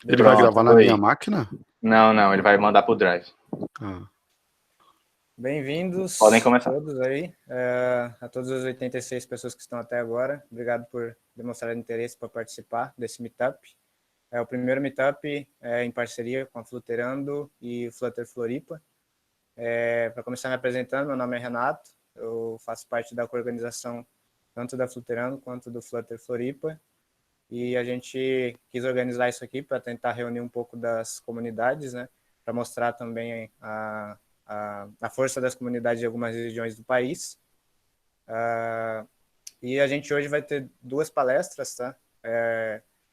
Ele vai gravar na minha máquina? Não, ele vai mandar pro Drive. Bem-vindos. Podem começar. Todos aí, a todas as 86 pessoas que estão até agora. Obrigado por demonstrar interesse para participar desse Meetup. É o primeiro Meetup em parceria com a Fluterando e o Flutter Floripa. Para começar me apresentando, meu nome é Renato, eu faço parte da organização tanto da Fluterando quanto do Flutter Floripa. E a gente quis organizar isso aqui para tentar reunir um pouco das comunidades, né? Para mostrar também a força das comunidades de algumas regiões do país. E a gente hoje vai ter duas palestras, tá?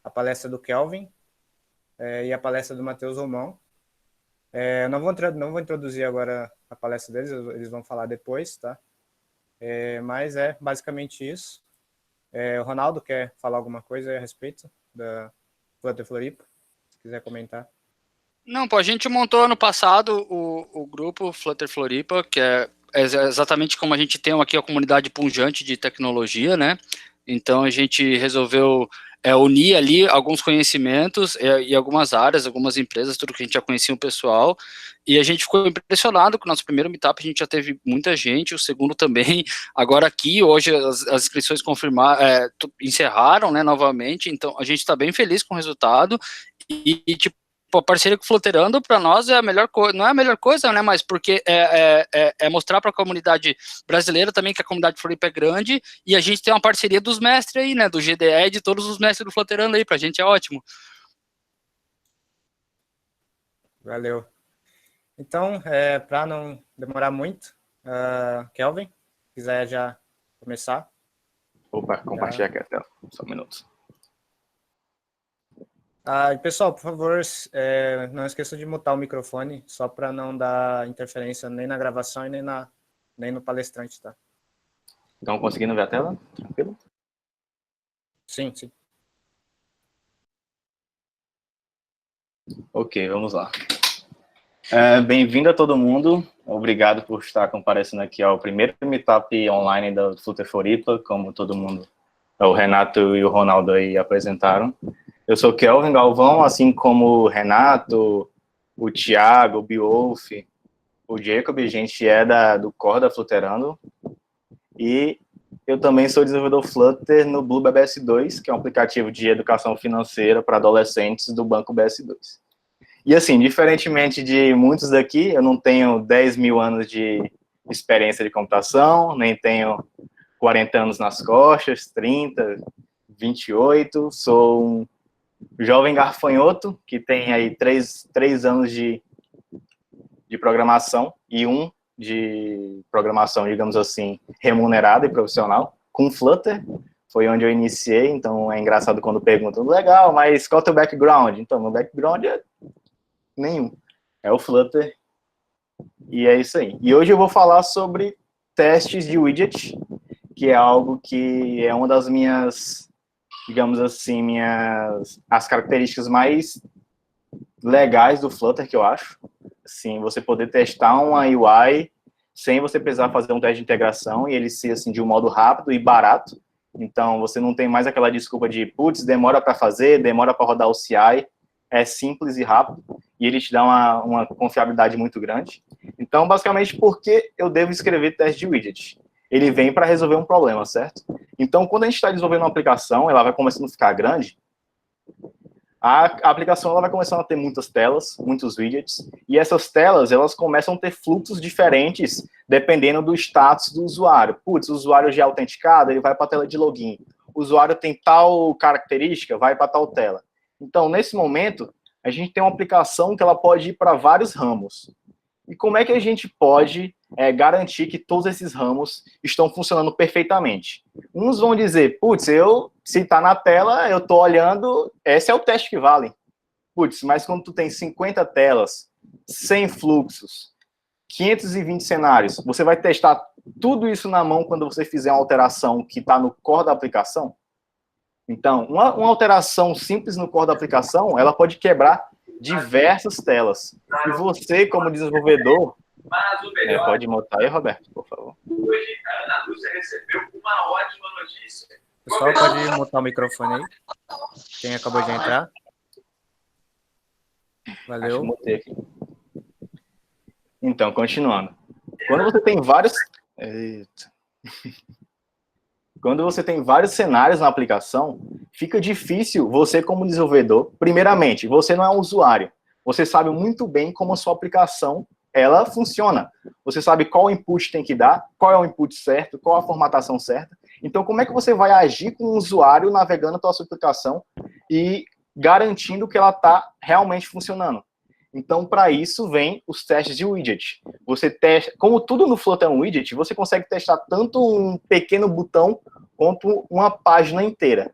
A palestra do Kelvin e a palestra do Matheus Romão. Não vou introduzir agora a palestra deles, eles vão falar depois, tá? Mas é basicamente isso. O Ronaldo quer falar alguma coisa a respeito da Flutter Floripa? Se quiser comentar. Não, pô, a gente montou ano passado o grupo Flutter Floripa, que é exatamente como a gente tem aqui a comunidade pungente de tecnologia, né? Então a gente resolveu unir ali alguns conhecimentos e algumas áreas, algumas empresas, tudo que a gente já conhecia o pessoal, e a gente ficou impressionado com o nosso primeiro meetup, a gente já teve muita gente, o segundo também, agora aqui, hoje as inscrições encerraram, né, novamente, então a gente está bem feliz com o resultado, e tipo, a parceria com o Fluterando, para nós, é a melhor coisa, não é a melhor coisa, né, mas porque é mostrar para a comunidade brasileira também que a comunidade Floripa é grande, e a gente tem uma parceria dos mestres aí, né, do GDE e de todos os mestres do Fluterando aí, para a gente é ótimo. Valeu. Então, para não demorar muito, Kelvin, quiser já começar. Opa, compartilhar aqui a tela, só um minuto. Pessoal, por favor, não esqueça de mutar o microfone, só para não dar interferência nem na gravação e nem no palestrante, tá? Estão conseguindo ver a tela? Tranquilo? Sim, sim. Ok, vamos lá. Bem-vindo a todo mundo. Obrigado por estar comparecendo aqui ao primeiro Meetup online da Flutter Floripa, como todo mundo, o Renato e o Ronaldo aí apresentaram. Eu sou Kelvin Galvão, assim como o Renato, o Thiago, o Beowulf, o Jacob, a gente do core da Fluterando. E eu também sou desenvolvedor Flutter no Blue BBS2, que é um aplicativo de educação financeira para adolescentes do Banco BS2. E assim, diferentemente de muitos daqui, eu não tenho 10 mil anos de experiência de computação, nem tenho 40 anos nas costas, 30, 28, sou um jovem garfanhoto, que tem aí 3 anos de programação e de programação, digamos assim, remunerada e profissional, com Flutter, foi onde eu iniciei, então é engraçado quando perguntam, legal, mas qual é o teu background? Então, meu background é nenhum, é o Flutter, e é isso aí. E hoje eu vou falar sobre testes de widget, que é algo que é uma das minhas, digamos assim, as características mais legais do Flutter, que eu acho. Assim, você poder testar uma UI sem você precisar fazer um teste de integração e ele ser assim, de um modo rápido e barato. Então, você não tem mais aquela desculpa de, putz, demora para fazer, demora para rodar o CI. É simples e rápido e ele te dá uma confiabilidade muito grande. Então, basicamente, por que eu devo escrever teste de widget? Ele vem para resolver um problema, certo? Então, quando a gente está desenvolvendo uma aplicação, ela vai começando a ficar grande, a aplicação ela vai começando a ter muitas telas, muitos widgets, e essas telas elas começam a ter fluxos diferentes dependendo do status do usuário. Putz, o usuário já é autenticado, ele vai para a tela de login. O usuário tem tal característica, vai para tal tela. Então, nesse momento, a gente tem uma aplicação que ela pode ir para vários ramos. E como é que a gente pode garantir que todos esses ramos estão funcionando perfeitamente? Uns vão dizer, putz, se está na tela, eu estou olhando, esse é o teste que vale. Putz, mas quando tu tem 50 telas, 100 fluxos, 520 cenários, você vai testar tudo isso na mão quando você fizer uma alteração que está no core da aplicação? Então, uma alteração simples no core da aplicação, ela pode quebrar diversas telas. E você, como desenvolvedor... pode mutar aí, Roberto, por favor. Hoje, a Ana Lúcia recebeu uma ótima notícia. Pessoal, pode mutar o microfone aí. Quem acabou de entrar. Valeu. Acho que eu mutei aqui. Então, continuando. Quando você tem vários... Eita. Quando você tem vários cenários na aplicação, fica difícil você, como desenvolvedor, primeiramente, você não é um usuário. Você sabe muito bem como a sua aplicação ela funciona. Você sabe qual input tem que dar, qual é o input certo, qual a formatação certa. Então, como é que você vai agir com o usuário navegando pela sua aplicação e garantindo que ela está realmente funcionando? Então, para isso, vem os testes de widget. Você testa, como tudo no Flutter é um widget, você consegue testar tanto um pequeno botão quanto uma página inteira.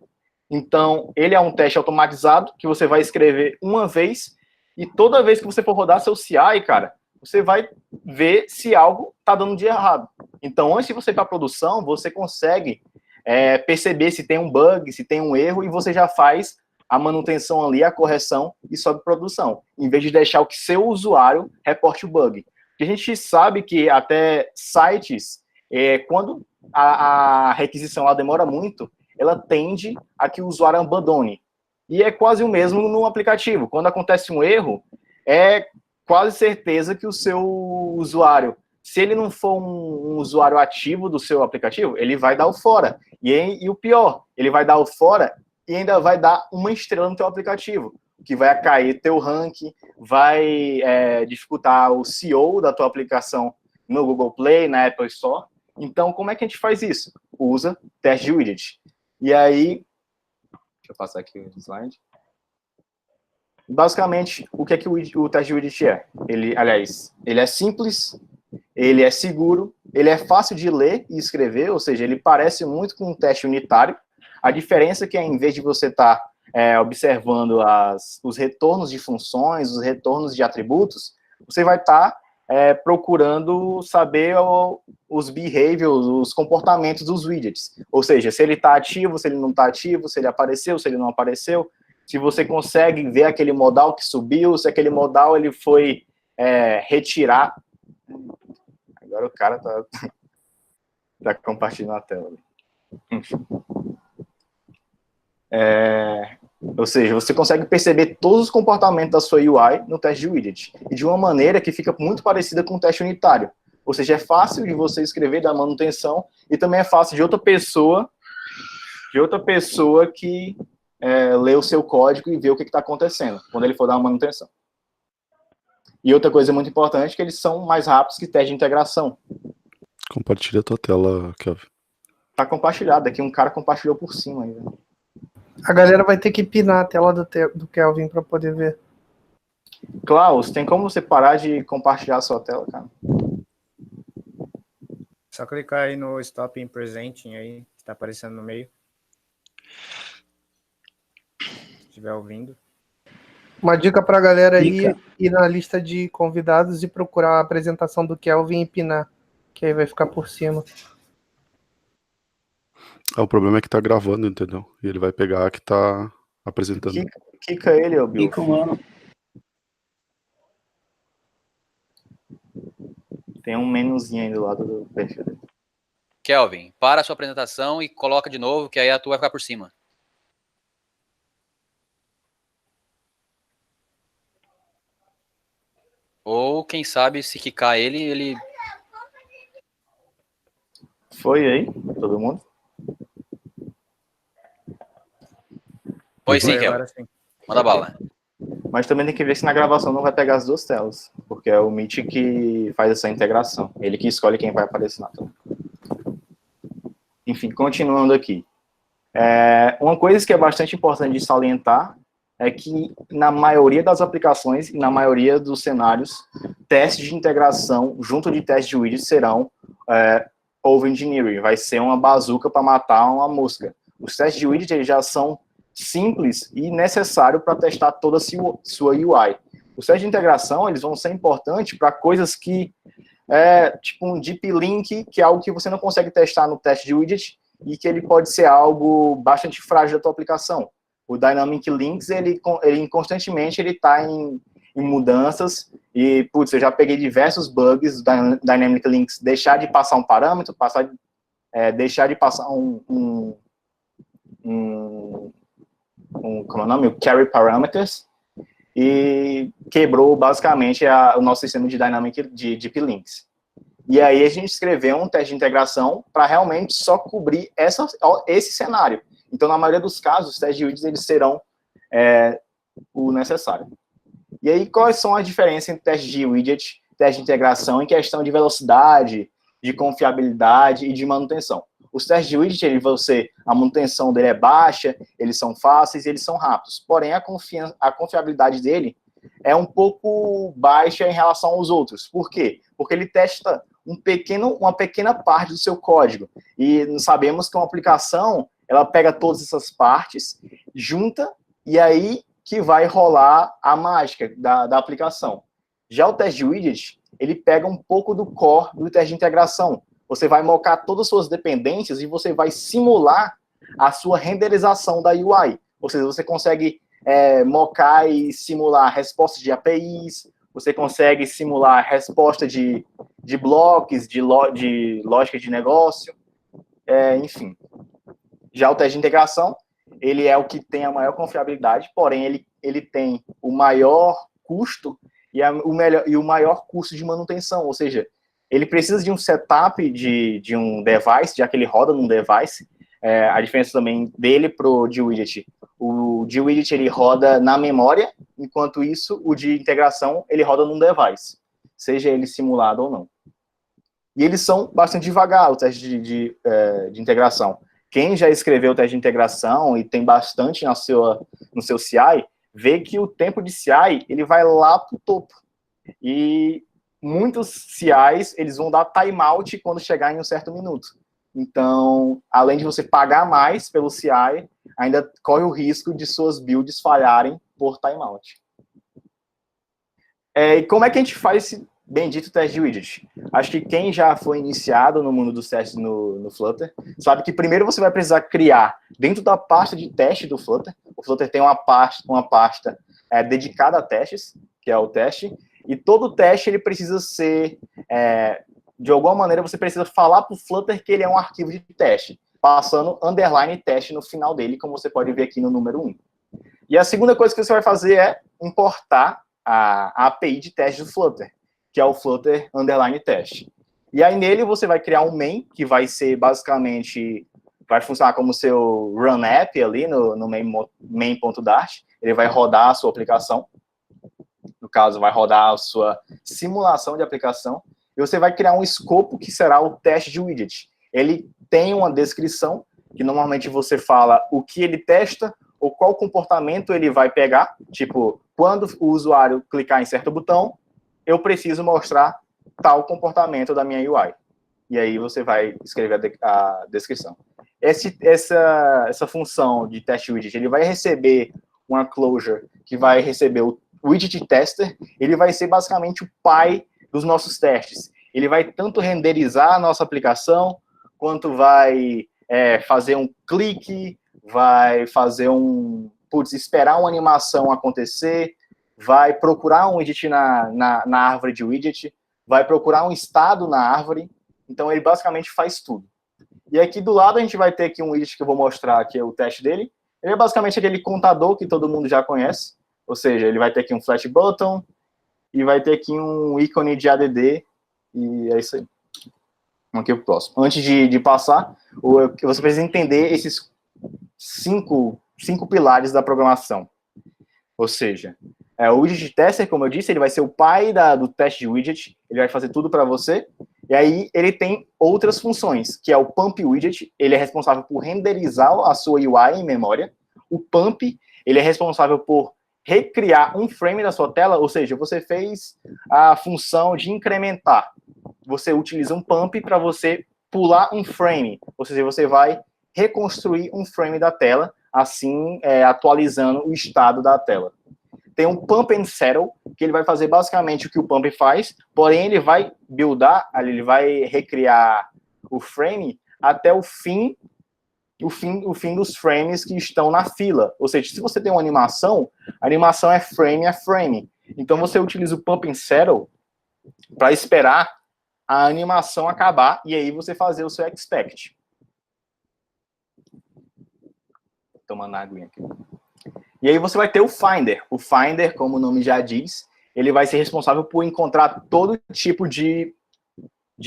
Então, ele é um teste automatizado que você vai escrever uma vez e toda vez que você for rodar seu CI, cara, você vai ver se algo está dando de errado. Então, antes de você ir para a produção, você consegue perceber se tem um bug, se tem um erro, e você já faz a manutenção ali, a correção e sobe produção, em vez de deixar o que seu usuário reporte o bug. Porque a gente sabe que até sites, quando a requisição ela demora muito, ela tende a que o usuário abandone. E é quase o mesmo no aplicativo. Quando acontece um erro, é quase certeza que o seu usuário, se ele não for um usuário ativo do seu aplicativo, ele vai dar o fora. E o pior, ele vai dar o fora e ainda vai dar uma estrela no teu aplicativo, que vai cair teu ranking, vai dificultar o SEO da tua aplicação no Google Play, na Apple Store. Então, como é que a gente faz isso? Usa teste de widget. E aí, deixa eu passar aqui o slide. Basicamente, o que é que o teste de widget é? Ele é simples, ele é seguro, ele é fácil de ler e escrever, ou seja, ele parece muito com um teste unitário. A diferença é que, em vez de você estar observando os retornos de funções, os retornos de atributos, você vai estar procurando saber os behaviors, os comportamentos dos widgets. Ou seja, se ele está ativo, se ele não está ativo, se ele apareceu, se ele não apareceu, se você consegue ver aquele modal que subiu, se aquele modal ele foi retirar. Agora o cara tá compartilhando a tela. Ou seja, você consegue perceber todos os comportamentos da sua UI no teste de widget, e de uma maneira que fica muito parecida com o teste unitário. Ou seja, é fácil de você escrever da manutenção, e também é fácil de outra pessoa que lê o seu código e vê o que está acontecendo, quando ele for dar uma manutenção. E outra coisa muito importante é que eles são mais rápidos que teste de integração. Compartilha a tua tela, Kelvin. Tá compartilhado, aqui um cara compartilhou por cima ainda. A galera vai ter que pinar a tela do Kelvin para poder ver. Klaus, tem como você parar de compartilhar a sua tela, cara? Só clicar aí no Stop in Presenting aí, que está aparecendo no meio. Se estiver ouvindo. Uma dica para a galera aí, ir na lista de convidados e procurar a apresentação do Kelvin e pinar, que aí vai ficar por cima. O problema é que tá gravando, entendeu? E ele vai pegar que tá apresentando. Kika ele, ô Bill. Kika, mano. Tem um menuzinho aí do lado do perfil dele. Kelvin, para a sua apresentação e coloca de novo, que aí a tua vai ficar por cima. Ou, quem sabe, se quicar ele... Foi aí, todo mundo? Foi sim, Kelvin. Agora sim. Manda bala. Mas também tem que ver se na gravação não vai pegar as duas telas, porque é o Meet que faz essa integração. Ele que escolhe quem vai aparecer na tela. Enfim, continuando aqui. Uma coisa que é bastante importante de salientar é que na maioria das aplicações e na maioria dos cenários, testes de integração junto de testes de widget serão over-engineering, vai ser uma bazuca para matar uma mosca. Os testes de widget eles já são simples e necessários para testar toda a sua UI. Os testes de integração eles vão ser importantes para coisas que, tipo um deep link, que é algo que você não consegue testar no teste de widget e que ele pode ser algo bastante frágil da tua aplicação. O Dynamic Links, ele constantemente está em mudanças e, putz, eu já peguei diversos bugs do Dynamic Links, deixar de passar um parâmetro, deixar de passar como é o nome? O Carry Parameters, e quebrou basicamente o nosso sistema de Dynamic de Deep Links. E aí a gente escreveu um teste de integração para realmente só cobrir esse cenário. Então, na maioria dos casos, os testes de widgets eles serão o necessário. E aí, quais são as diferenças entre teste de widget, teste de integração em questão de velocidade, de confiabilidade e de manutenção? Os testes de widget, a manutenção dele é baixa, eles são fáceis e eles são rápidos. Porém, a confiabilidade dele é um pouco baixa em relação aos outros. Por quê? Porque ele testa uma pequena parte do seu código. E sabemos que uma aplicação, ela pega todas essas partes, junta, e aí que vai rolar a mágica da aplicação. Já o teste de widget, ele pega um pouco do core do teste de integração. Você vai mocar todas as suas dependências e você vai simular a sua renderização da UI. Ou seja, você consegue mocar e simular respostas de APIs, você consegue simular resposta de blocos, de lógica de negócio, enfim. Já o teste de integração, ele é o que tem a maior confiabilidade, porém ele tem o maior custo e o maior custo de manutenção, ou seja, ele precisa de um setup de um device, já que ele roda num device. A diferença também dele pro de widget. O de widget ele roda na memória, enquanto isso, o de integração, ele roda num device, seja ele simulado ou não. E eles são bastante devagar, o teste de integração. Quem já escreveu o teste de integração e tem bastante no seu CI, vê que o tempo de CI, ele vai lá pro topo. E muitos CIs, eles vão dar timeout quando chegar em um certo minuto. Então, além de você pagar mais pelo CI, ainda corre o risco de suas builds falharem por timeout. E como é que a gente faz esse bendito teste de widget? Acho que quem já foi iniciado no mundo dos testes no Flutter, sabe que primeiro você vai precisar criar, dentro da pasta de teste do Flutter, o Flutter tem uma pasta dedicada a testes, que é o teste, e todo teste ele precisa ser... de alguma maneira, você precisa falar para o Flutter que ele é um arquivo de teste, passando underline teste no final dele, como você pode ver aqui no número 1. E a segunda coisa que você vai fazer é importar a API de teste do Flutter, que é o Flutter underline teste. E aí nele você vai criar um main, que vai ser basicamente, vai funcionar como seu run app ali no main.dart, ele vai rodar a sua aplicação, no caso vai rodar a sua simulação de aplicação, e você vai criar um escopo que será o teste de widget. Ele tem uma descrição, que normalmente você fala o que ele testa, ou qual comportamento ele vai pegar, tipo, quando o usuário clicar em certo botão, eu preciso mostrar tal comportamento da minha UI. E aí você vai escrever a descrição. Essa função de teste widget, ele vai receber uma closure que vai receber o widget tester, ele vai ser basicamente o pai dos nossos testes. Ele vai tanto renderizar a nossa aplicação, quanto vai fazer um clique, vai fazer esperar uma animação acontecer, vai procurar um widget na árvore de widget, vai procurar um estado na árvore, então ele basicamente faz tudo. E aqui do lado a gente vai ter aqui um widget que eu vou mostrar aqui, o teste dele. Ele é basicamente aquele contador que todo mundo já conhece, ou seja, ele vai ter aqui um flash button, e vai ter aqui um ícone de ADD, e é isso aí. Vamos aqui pro próximo. Antes de passar, você precisa entender esses cinco pilares da programação. Ou seja, o widget tester, como eu disse, ele vai ser o pai do teste de widget, ele vai fazer tudo para você, e aí ele tem outras funções, que é o pump widget, ele é responsável por renderizar a sua UI em memória. O pump, ele é responsável por recriar um frame da sua tela, ou seja, você fez a função de incrementar. Você utiliza um pump para você pular um frame, ou seja, você vai reconstruir um frame da tela, assim atualizando o estado da tela. Tem um pump and settle, que ele vai fazer basicamente o que o pump faz, porém ele vai buildar, ele vai recriar o frame até o fim dos frames que estão na fila. Ou seja, se você tem uma animação, a animação é frame a frame. Então você utiliza o pump and settle para esperar a animação acabar e aí você fazer o seu expect. Tomando água aqui. E aí você vai ter o Finder. O Finder, como o nome já diz, ele vai ser responsável por encontrar todo tipo de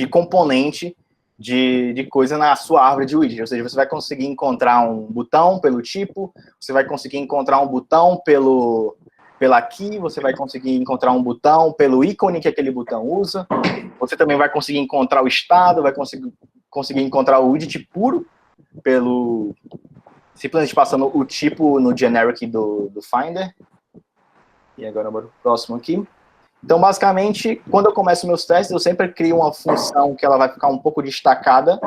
componente de coisa na sua árvore de widget. Ou seja, você vai conseguir encontrar um botão pelo tipo, você vai conseguir encontrar um botão pela key, você vai conseguir encontrar um botão pelo ícone que aquele botão usa, você também vai conseguir encontrar o estado, vai conseguir encontrar o widget puro simplesmente passando o tipo no generic do Finder. E agora bora pro próximo aqui. Então, basicamente, quando eu começo meus testes, eu sempre crio uma função que ela vai ficar um pouco destacada,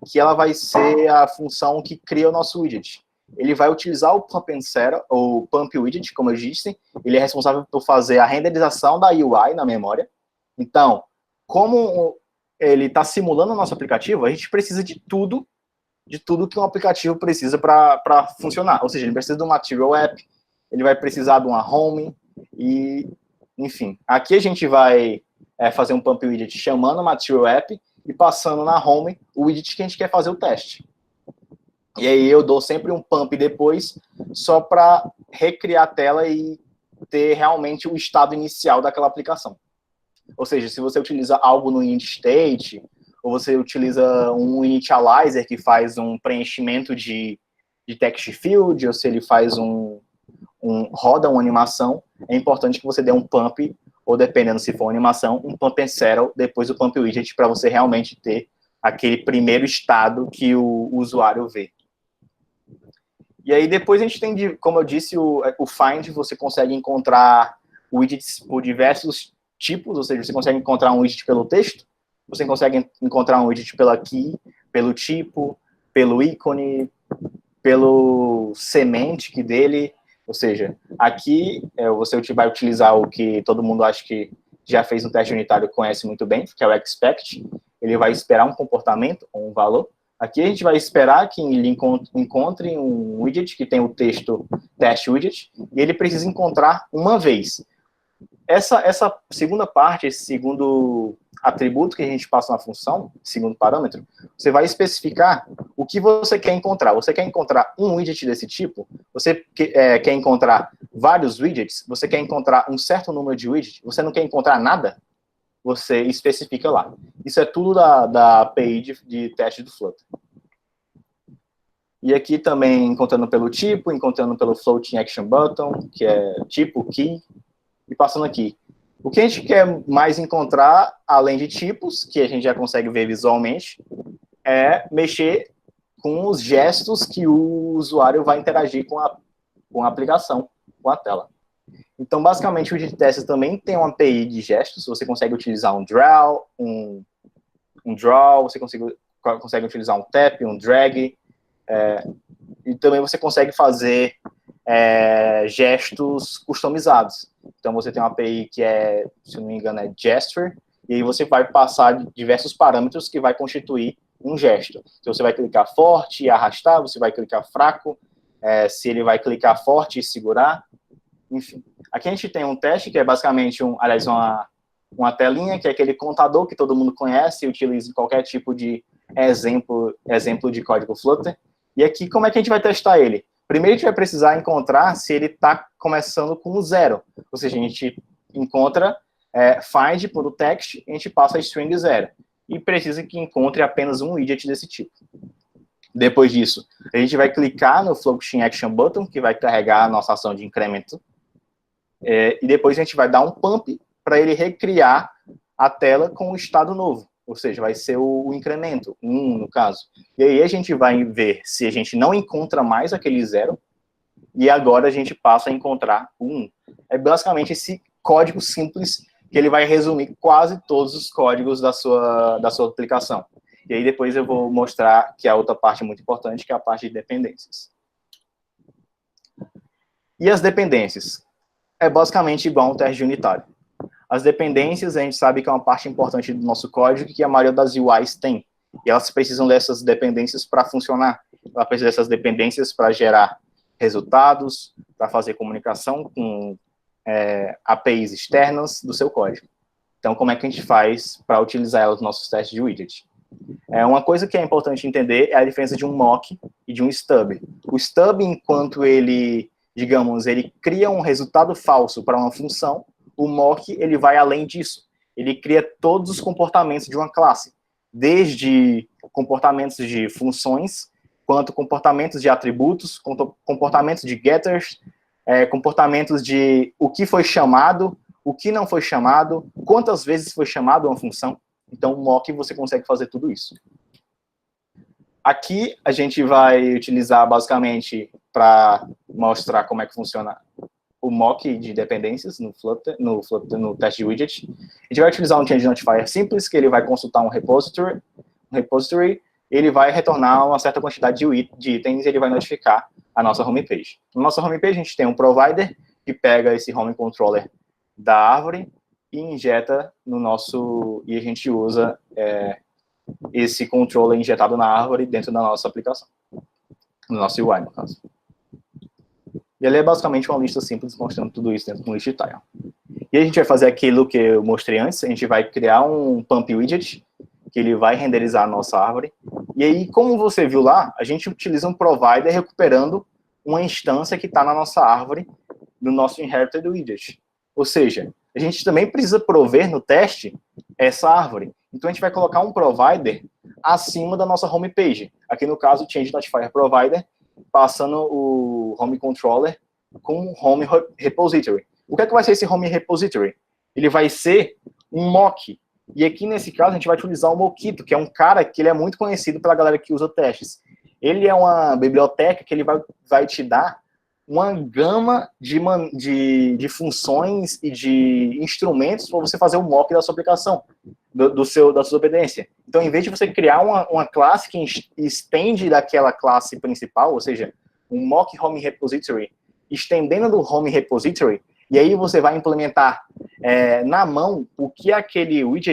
que ela vai ser a função que cria o nosso widget. Ele vai utilizar o pump and set, ou pump widget, como eu disse. Ele é responsável por fazer a renderização da UI na memória. Então, como ele está simulando o nosso aplicativo, a gente precisa de tudo que um aplicativo precisa para funcionar. Ou seja, ele precisa de uma Material App, ele vai precisar de uma Home, e, enfim. Aqui a gente vai fazer um pump widget chamando a Material App e passando na Home o widget que a gente quer fazer o teste. E aí eu dou sempre um pump depois, só para recriar a tela e ter realmente o estado inicial daquela aplicação. Ou seja, se você utiliza algo no init state, ou você utiliza um initializer que faz um preenchimento de text field, ou se ele faz roda uma animação, é importante que você dê um pump, ou dependendo se for uma animação, um pump and settle depois do pump widget, para você realmente ter aquele primeiro estado que o usuário vê. E aí depois a gente tem, como eu disse, o find, você consegue encontrar widgets por diversos tipos, ou seja, você consegue encontrar um widget pelo texto, você consegue encontrar um widget pela key, pelo tipo, pelo ícone, pelo semantic dele, ou seja, aqui você vai utilizar o que todo mundo acha que já fez um teste unitário conhece muito bem, que é o expect. Ele vai esperar um comportamento ou um valor. Aqui a gente vai esperar que ele encontre um widget que tem o texto test widget, e ele precisa encontrar uma vez. Essa segunda parte, esse segundo atributo que a gente passa na função, segundo parâmetro, você vai especificar o que você quer encontrar. Você quer encontrar um widget desse tipo? Você quer encontrar vários widgets? Você quer encontrar um certo número de widgets? Você não quer encontrar nada? Você especifica lá. Isso é tudo da API de teste do Flutter. E aqui também encontrando pelo tipo, encontrando pelo floating action button, que é tipo, key, e passando aqui. O que a gente quer mais encontrar, além de tipos, que a gente já consegue ver visualmente, é mexer com os gestos que o usuário vai interagir com a aplicação, com a tela. Então, basicamente, o widget tester também tem uma API de gestos. Você consegue utilizar um draw, você consegue utilizar um tap, um drag, e também você consegue fazer gestos customizados. Então, você tem uma API que se não me engano, é gesture, e aí você vai passar diversos parâmetros que vai constituir um gesto. Então, você vai clicar forte e arrastar, você vai clicar fraco, se ele vai clicar forte e segurar, enfim. Aqui a gente tem um teste que é basicamente, uma telinha, que é aquele contador que todo mundo conhece e utiliza em qualquer tipo de exemplo de código Flutter. E aqui, como é que a gente vai testar ele? Primeiro, a gente vai precisar encontrar se ele está começando com 0. Ou seja, a gente encontra find.text, a gente passa a string 0. E precisa que encontre apenas um widget desse tipo. Depois disso, a gente vai clicar no floating action button, que vai carregar a nossa ação de incremento. E depois a gente vai dar um pump para ele recriar a tela com o estado novo. Ou seja, vai ser o incremento, 1 no caso. E aí a gente vai ver se a gente não encontra mais aquele 0, e agora a gente passa a encontrar o 1. É basicamente esse código simples que ele vai resumir quase todos os códigos da sua aplicação. E aí depois eu vou mostrar que a outra parte muito importante, que é a parte de dependências. E as dependências? É basicamente igual a um teste unitário. As dependências, a gente sabe que é uma parte importante do nosso código que a maioria das UIs tem. E elas precisam dessas dependências para funcionar. Ela precisa dessas dependências para gerar resultados, para fazer comunicação com APIs externas do seu código. Então, como é que a gente faz para utilizar elas nos nossos testes de widget? Uma coisa que é importante entender é a diferença de um mock e de um stub. O stub, enquanto ele, digamos, ele cria um resultado falso para uma função, o mock ele vai além disso. Ele cria todos os comportamentos de uma classe, desde comportamentos de funções, quanto comportamentos de atributos, comportamentos de getters, comportamentos de o que foi chamado, o que não foi chamado, quantas vezes foi chamado uma função. Então, o mock você consegue fazer tudo isso. Aqui a gente vai utilizar basicamente para mostrar como é que funciona o mock de dependências no Flutter, no teste de widget. A gente vai utilizar um change notifier simples, que ele vai consultar um repository, ele vai retornar uma certa quantidade de itens e ele vai notificar a nossa homepage. Na nossa homepage a gente tem um provider que pega esse home controller da árvore e injeta no nosso, e a gente usa esse controller injetado na árvore dentro da nossa aplicação, no nosso UI, no caso. E ele é basicamente uma lista simples mostrando tudo isso dentro do list tile. E a gente vai fazer aquilo que eu mostrei antes, a gente vai criar um pump widget, que ele vai renderizar a nossa árvore. E aí, como você viu lá, a gente utiliza um provider recuperando uma instância que está na nossa árvore, no nosso inherited widget. Ou seja, a gente também precisa prover no teste essa árvore. Então, a gente vai colocar um provider acima da nossa homepage. Aqui, no caso, change notifier provider, passando o home controller com home repository. O que é que vai ser esse home repository? Ele vai ser um mock. E aqui, nesse caso, a gente vai utilizar o Mockito, que é um cara que ele é muito conhecido pela galera que usa testes. Ele é uma biblioteca que ele vai te dar uma gama de funções e de instrumentos para você fazer o mock da sua aplicação, da sua obediência. Então, em vez de você criar uma classe que estende daquela classe principal, ou seja, um mock home repository, estendendo do home repository, e aí você vai implementar na mão o que aquela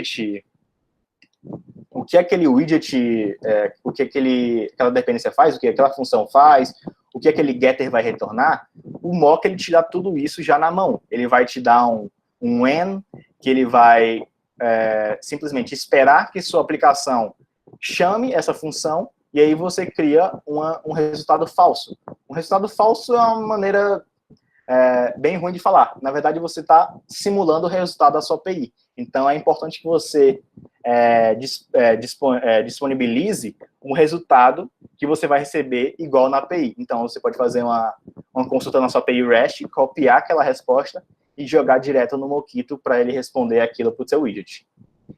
dependência faz, o que aquela função faz, o que aquele getter vai retornar. O mock ele te dá tudo isso já na mão. Ele vai te dar um when, que ele vai simplesmente esperar que sua aplicação chame essa função, e aí você cria um resultado falso. Um resultado falso é uma maneira bem ruim de falar. Na verdade, você está simulando o resultado da sua API. Então, é importante que você disponibilize um resultado que você vai receber igual na API. Então, você pode fazer uma consulta na sua API REST, copiar aquela resposta e jogar direto no Mockito para ele responder aquilo para o seu widget.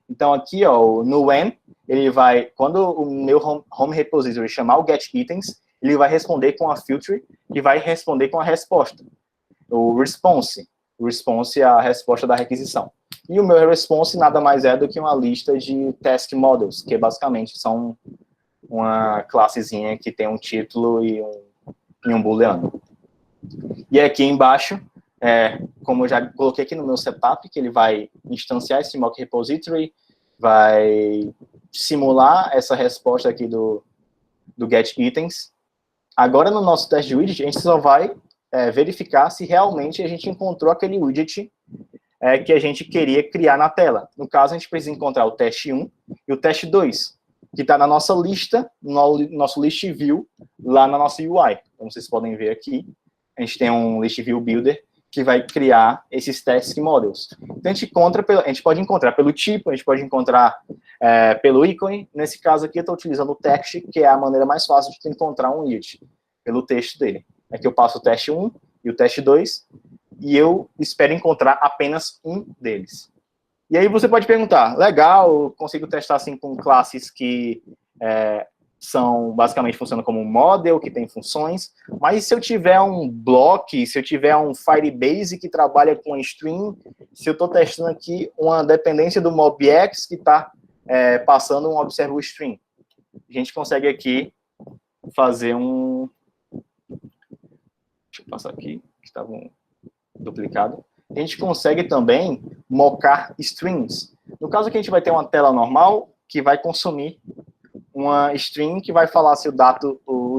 Então, aqui, ó, no when, ele vai, quando o meu home repository chamar o getItens, ele vai responder com a filter e vai responder com a resposta. O response. O response é a resposta da requisição. E o meu response nada mais é do que uma lista de task models, que basicamente são uma classezinha que tem um título e um booleano. E aqui embaixo, como eu já coloquei aqui no meu setup, que ele vai instanciar esse mock repository, vai simular essa resposta aqui do getItens. Agora, no nosso teste de widget, a gente só vai verificar se realmente a gente encontrou aquele widget que a gente queria criar na tela. No caso, a gente precisa encontrar o teste 1 e o teste 2, que está na nossa lista, no nosso list view, lá na nossa UI. Como vocês podem ver aqui, a gente tem um list view builder que vai criar esses task models. Então, a gente pode encontrar pelo tipo, a gente pode encontrar pelo ícone. Nesse caso aqui, eu estou utilizando o text, que é a maneira mais fácil de encontrar um widget, pelo texto dele. Aqui eu passo o teste 1 e o teste 2, e eu espero encontrar apenas um deles. E aí você pode perguntar, legal, eu consigo testar assim com classes que basicamente funcionam como um model, que tem funções, mas se eu tiver um block, se eu tiver um Firebase que trabalha com string, se eu estou testando aqui uma dependência do MobX que está passando um observe string, a gente consegue aqui fazer deixa eu passar aqui, que estava duplicado. A gente consegue também mockar strings. No caso aqui, a gente vai ter uma tela normal que vai consumir uma string que vai falar se o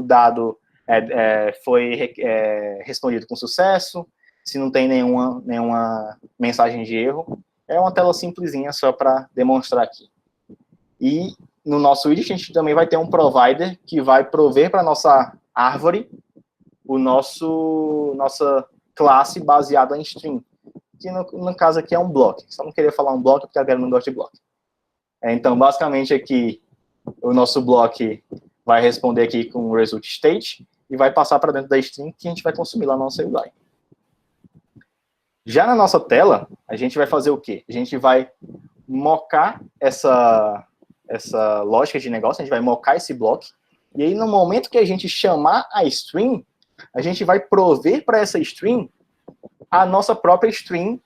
dado foi respondido com sucesso, se não tem nenhuma mensagem de erro. É uma tela simplesinha só para demonstrar aqui. E no nosso widget, a gente também vai ter um provider que vai prover para a nossa árvore nossa classe baseada em string. que no caso aqui é um block. Só não queria falar um block porque a galera não gosta de block. Então, basicamente aqui, o nosso block vai responder aqui com o result state e vai passar para dentro da string que a gente vai consumir lá no nosso UI. Já na nossa tela, a gente vai fazer o quê? A gente vai mocar essa lógica de negócio, a gente vai mocar esse bloco, e aí no momento que a gente chamar a string, a gente vai prover para essa string a nossa própria string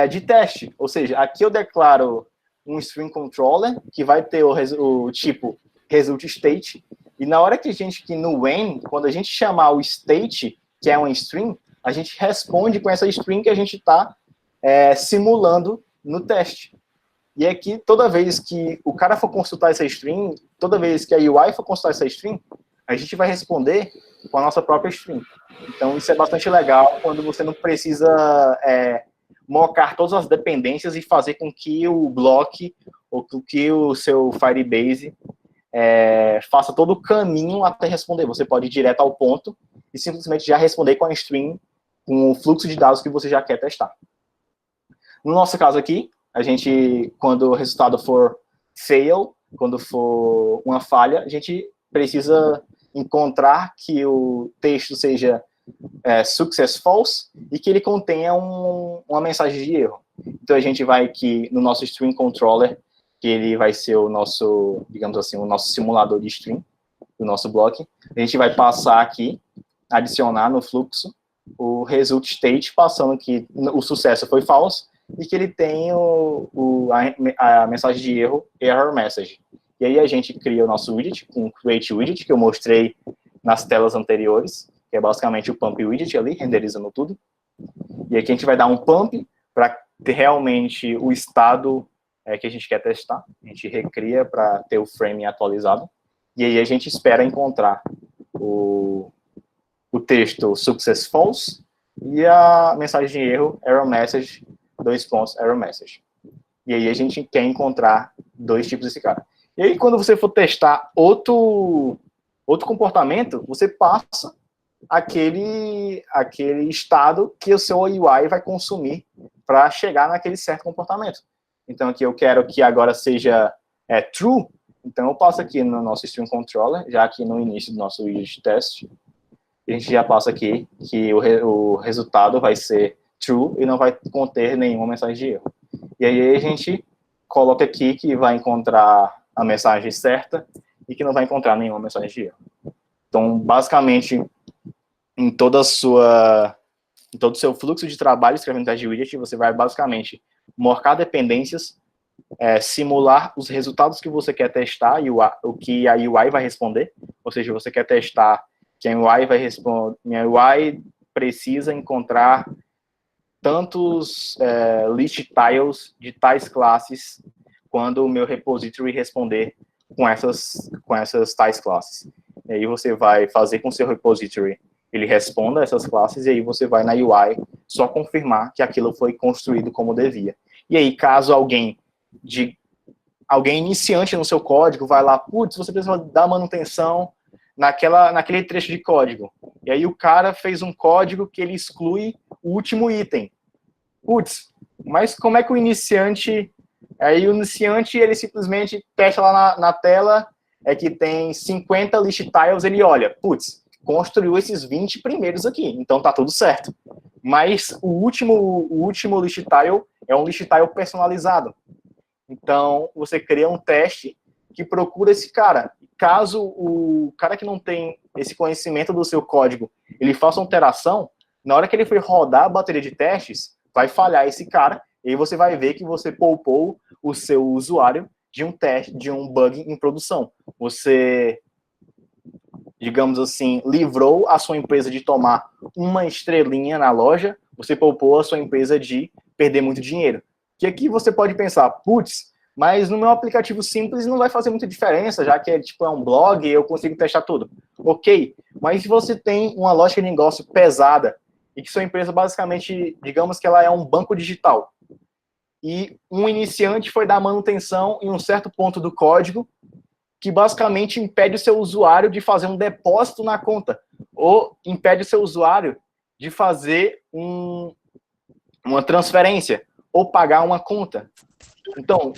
de teste. Ou seja, aqui eu declaro um string controller, que vai ter o tipo result state, e na hora que no when, quando a gente chamar o state, que é uma string, a gente responde com essa string que a gente está simulando no teste. E aqui, toda vez que o cara for consultar essa string, toda vez que a UI for consultar essa string, a gente vai responder com a nossa própria string. Então, isso é bastante legal quando você não precisa mocar todas as dependências e fazer com que o block ou com que o seu Firebase faça todo o caminho até responder. Você pode ir direto ao ponto e simplesmente já responder com a string, com o fluxo de dados que você já quer testar. No nosso caso aqui, a gente, quando o resultado for fail, quando for uma falha, a gente precisa encontrar que o texto seja success false e que ele contenha uma mensagem de erro. Então a gente vai aqui no nosso string controller, que ele vai ser o nosso, digamos assim, o nosso simulador de string, do nosso bloco. A gente vai passar aqui, adicionar no fluxo o result state, passando que o sucesso foi false, e que ele tem a mensagem de error message. E aí a gente cria o nosso widget com o create widget, que eu mostrei nas telas anteriores, que é basicamente o pump widget ali, renderizando tudo. E aqui a gente vai dar um pump para ter realmente o estado que a gente quer testar. A gente recria para ter o frame atualizado. E aí a gente espera encontrar o texto success false e a mensagem de error message, error message. E aí a gente quer encontrar dois tipos desse cara. E aí quando você for testar outro comportamento, você passa aquele estado que o seu UI vai consumir para chegar naquele certo comportamento. Então aqui eu quero que agora seja true, então eu passo aqui no nosso string controller, já aqui no início do nosso widget test, a gente já passa aqui que o resultado vai ser true e não vai conter nenhuma mensagem de erro. E aí a gente coloca aqui que vai encontrar a mensagem certa e que não vai encontrar nenhuma mensagem de erro. Então, basicamente, em todo o seu fluxo de trabalho escrevendo teste de widget, você vai basicamente mocar dependências, simular os resultados que você quer testar e o que a UI vai responder. Ou seja, você quer testar que a UI vai responder, minha UI precisa encontrar tantos list tiles de tais classes quando o meu repository responder com essas tais classes. E aí você vai fazer com o seu repository ele responda essas classes, e aí você vai na UI só confirmar que aquilo foi construído como devia. E aí, caso alguém iniciante no seu código vai lá, putz, você precisa dar manutenção naquele trecho de código. E aí o cara fez um código que ele exclui o último item. Putz, mas como é que o iniciante... Aí o iniciante, ele simplesmente testa lá na tela, que tem 50 list tiles, ele olha, putz, construiu esses 20 primeiros aqui, então tá tudo certo. Mas o último list tile é um list tile personalizado. Então, você cria um teste que procura esse cara. Caso o cara que não tem esse conhecimento do seu código, ele faça uma alteração, na hora que ele for rodar a bateria de testes, vai falhar esse cara, e aí você vai ver que você poupou o seu usuário de um teste, de um bug em produção. Você, digamos assim, livrou a sua empresa de tomar uma estrelinha na loja, você poupou a sua empresa de perder muito dinheiro. Que aqui você pode pensar, putz, mas no meu aplicativo simples não vai fazer muita diferença, já que é um blog e eu consigo testar tudo. Ok, mas se você tem uma lógica de negócio pesada e que sua empresa basicamente, digamos que ela é um banco digital, e um iniciante foi dar manutenção em um certo ponto do código que basicamente impede o seu usuário de fazer um depósito na conta, ou impede o seu usuário de fazer uma transferência ou pagar uma conta. Então,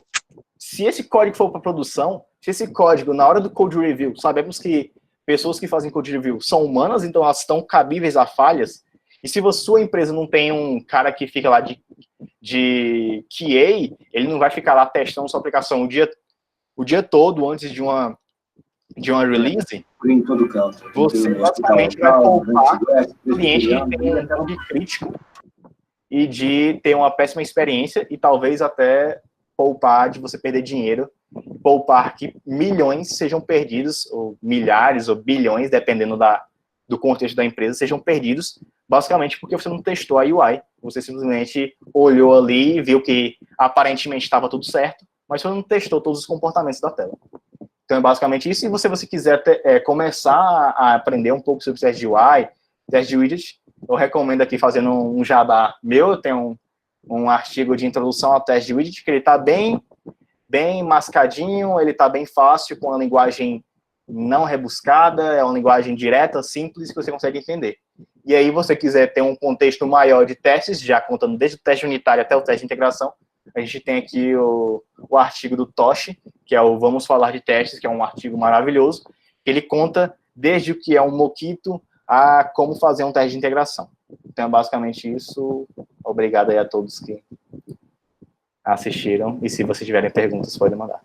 se esse código for para produção, se esse código, na hora do code review, sabemos que pessoas que fazem code review são humanas, então elas estão cabíveis a falhas, e se a sua empresa não tem um cara que fica lá de QA, ele não vai ficar lá testando sua aplicação o dia todo antes de uma release, você basicamente vai poupar o cliente de ter um bug crítico e de ter uma péssima experiência e talvez até poupar de você perder dinheiro, poupar que milhões sejam perdidos, ou milhares, ou bilhões, dependendo do contexto da empresa, sejam perdidos, basicamente porque você não testou a UI, você simplesmente olhou ali e viu que aparentemente estava tudo certo, mas você não testou todos os comportamentos da tela. Então é basicamente isso, e se você quiser começar a aprender um pouco sobre teste de UI, teste de widget, eu recomendo aqui fazendo um jabá meu, eu tenho um artigo de introdução ao teste de widget, que ele está bem mascadinho, ele está bem fácil, com uma linguagem não rebuscada, é uma linguagem direta, simples, que você consegue entender. E aí, você quiser ter um contexto maior de testes, já contando desde o teste unitário até o teste de integração, a gente tem aqui o artigo do Toshi, que é o Vamos Falar de Testes, que é um artigo maravilhoso, que ele conta desde o que é um Mockito a como fazer um teste de integração. Então, é basicamente isso. Obrigado aí a todos que assistiram, e se vocês tiverem perguntas, podem mandar.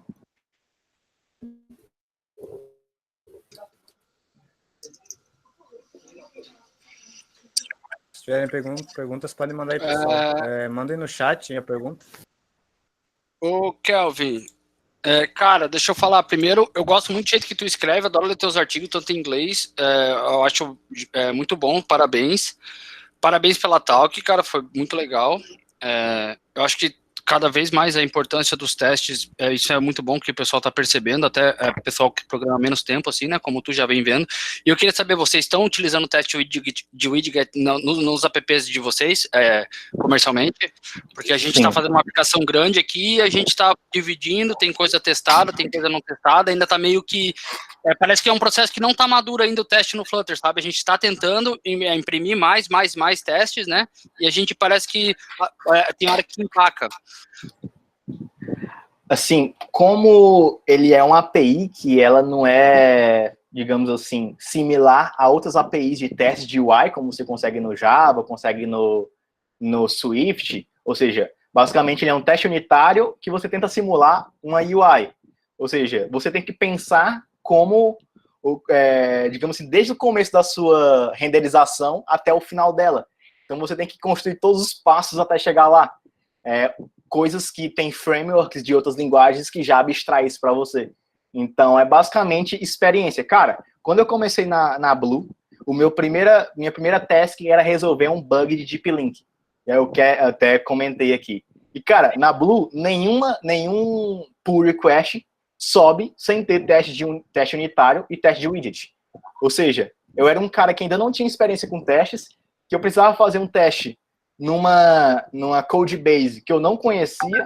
Se tiverem perguntas, podem mandar aí, pessoal. Mandem no chat a pergunta. Ô, Kelvin, cara, deixa eu falar. Primeiro, eu gosto muito do jeito que tu escreve, adoro ler teus artigos, tanto em inglês, eu acho muito bom, parabéns. Parabéns pela talk, cara, foi muito legal. Eu acho que cada vez mais a importância dos testes, isso é muito bom que o pessoal está percebendo, até o pessoal que programa menos tempo, assim, né, como tu já vem vendo. E eu queria saber, vocês estão utilizando o teste de widget nos apps de vocês, comercialmente? Porque a gente está fazendo uma aplicação grande aqui, a gente está dividindo, tem coisa testada, tem coisa não testada, ainda está meio que... parece que é um processo que não está maduro ainda o teste no Flutter, sabe? A gente está tentando imprimir mais testes, né? E a gente parece que tem hora que empaca. Assim, como ele é uma API que ela não é, digamos assim, similar a outras APIs de teste de UI, como você consegue no Java, consegue no Swift, ou seja, basicamente ele é um teste unitário que você tenta simular uma UI. Ou seja, você tem que pensar como, digamos assim, desde o começo da sua renderização até o final dela. Então você tem que construir todos os passos até chegar lá. Coisas que tem frameworks de outras linguagens que já abstrai isso para você. Então, é basicamente experiência. Cara, quando eu comecei na Blue, minha primeira task era resolver um bug de Deep Link. Eu até comentei aqui. E, cara, na Blue, nenhum pull request sobe sem ter teste unitário e teste de widget. Ou seja, eu era um cara que ainda não tinha experiência com testes, que eu precisava fazer um teste numa code base que eu não conhecia,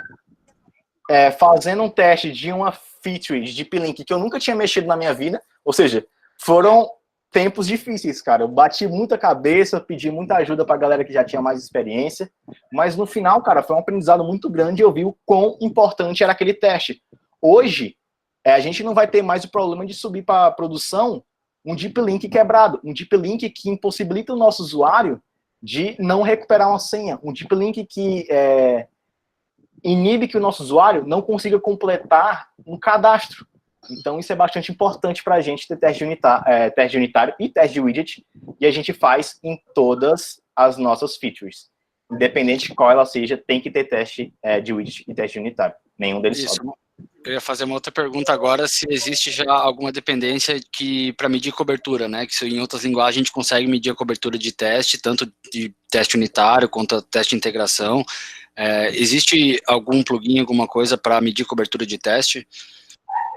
fazendo um teste de uma feature de Deep Link que eu nunca tinha mexido na minha vida. Ou seja, foram tempos difíceis, cara. Eu bati muita cabeça, pedi muita ajuda pra galera que já tinha mais experiência, mas no final, cara, foi um aprendizado muito grande e eu vi o quão importante era aquele teste. Hoje, a gente não vai ter mais o problema de subir para produção um Deep Link quebrado, um Deep Link que impossibilita o nosso usuário de não recuperar uma senha, um Deep Link que inibe que o nosso usuário não consiga completar um cadastro. Então, isso é bastante importante para a gente ter teste unitário e teste de widget, e a gente faz em todas as nossas features. Independente de qual ela seja, tem que ter teste de widget e teste unitário. Nenhum deles sobe. Eu ia fazer uma outra pergunta agora, se existe já alguma dependência para medir cobertura, né? Que em outras linguagens a gente consegue medir a cobertura de teste, tanto de teste unitário quanto teste de integração. Existe algum plugin, alguma coisa para medir cobertura de teste?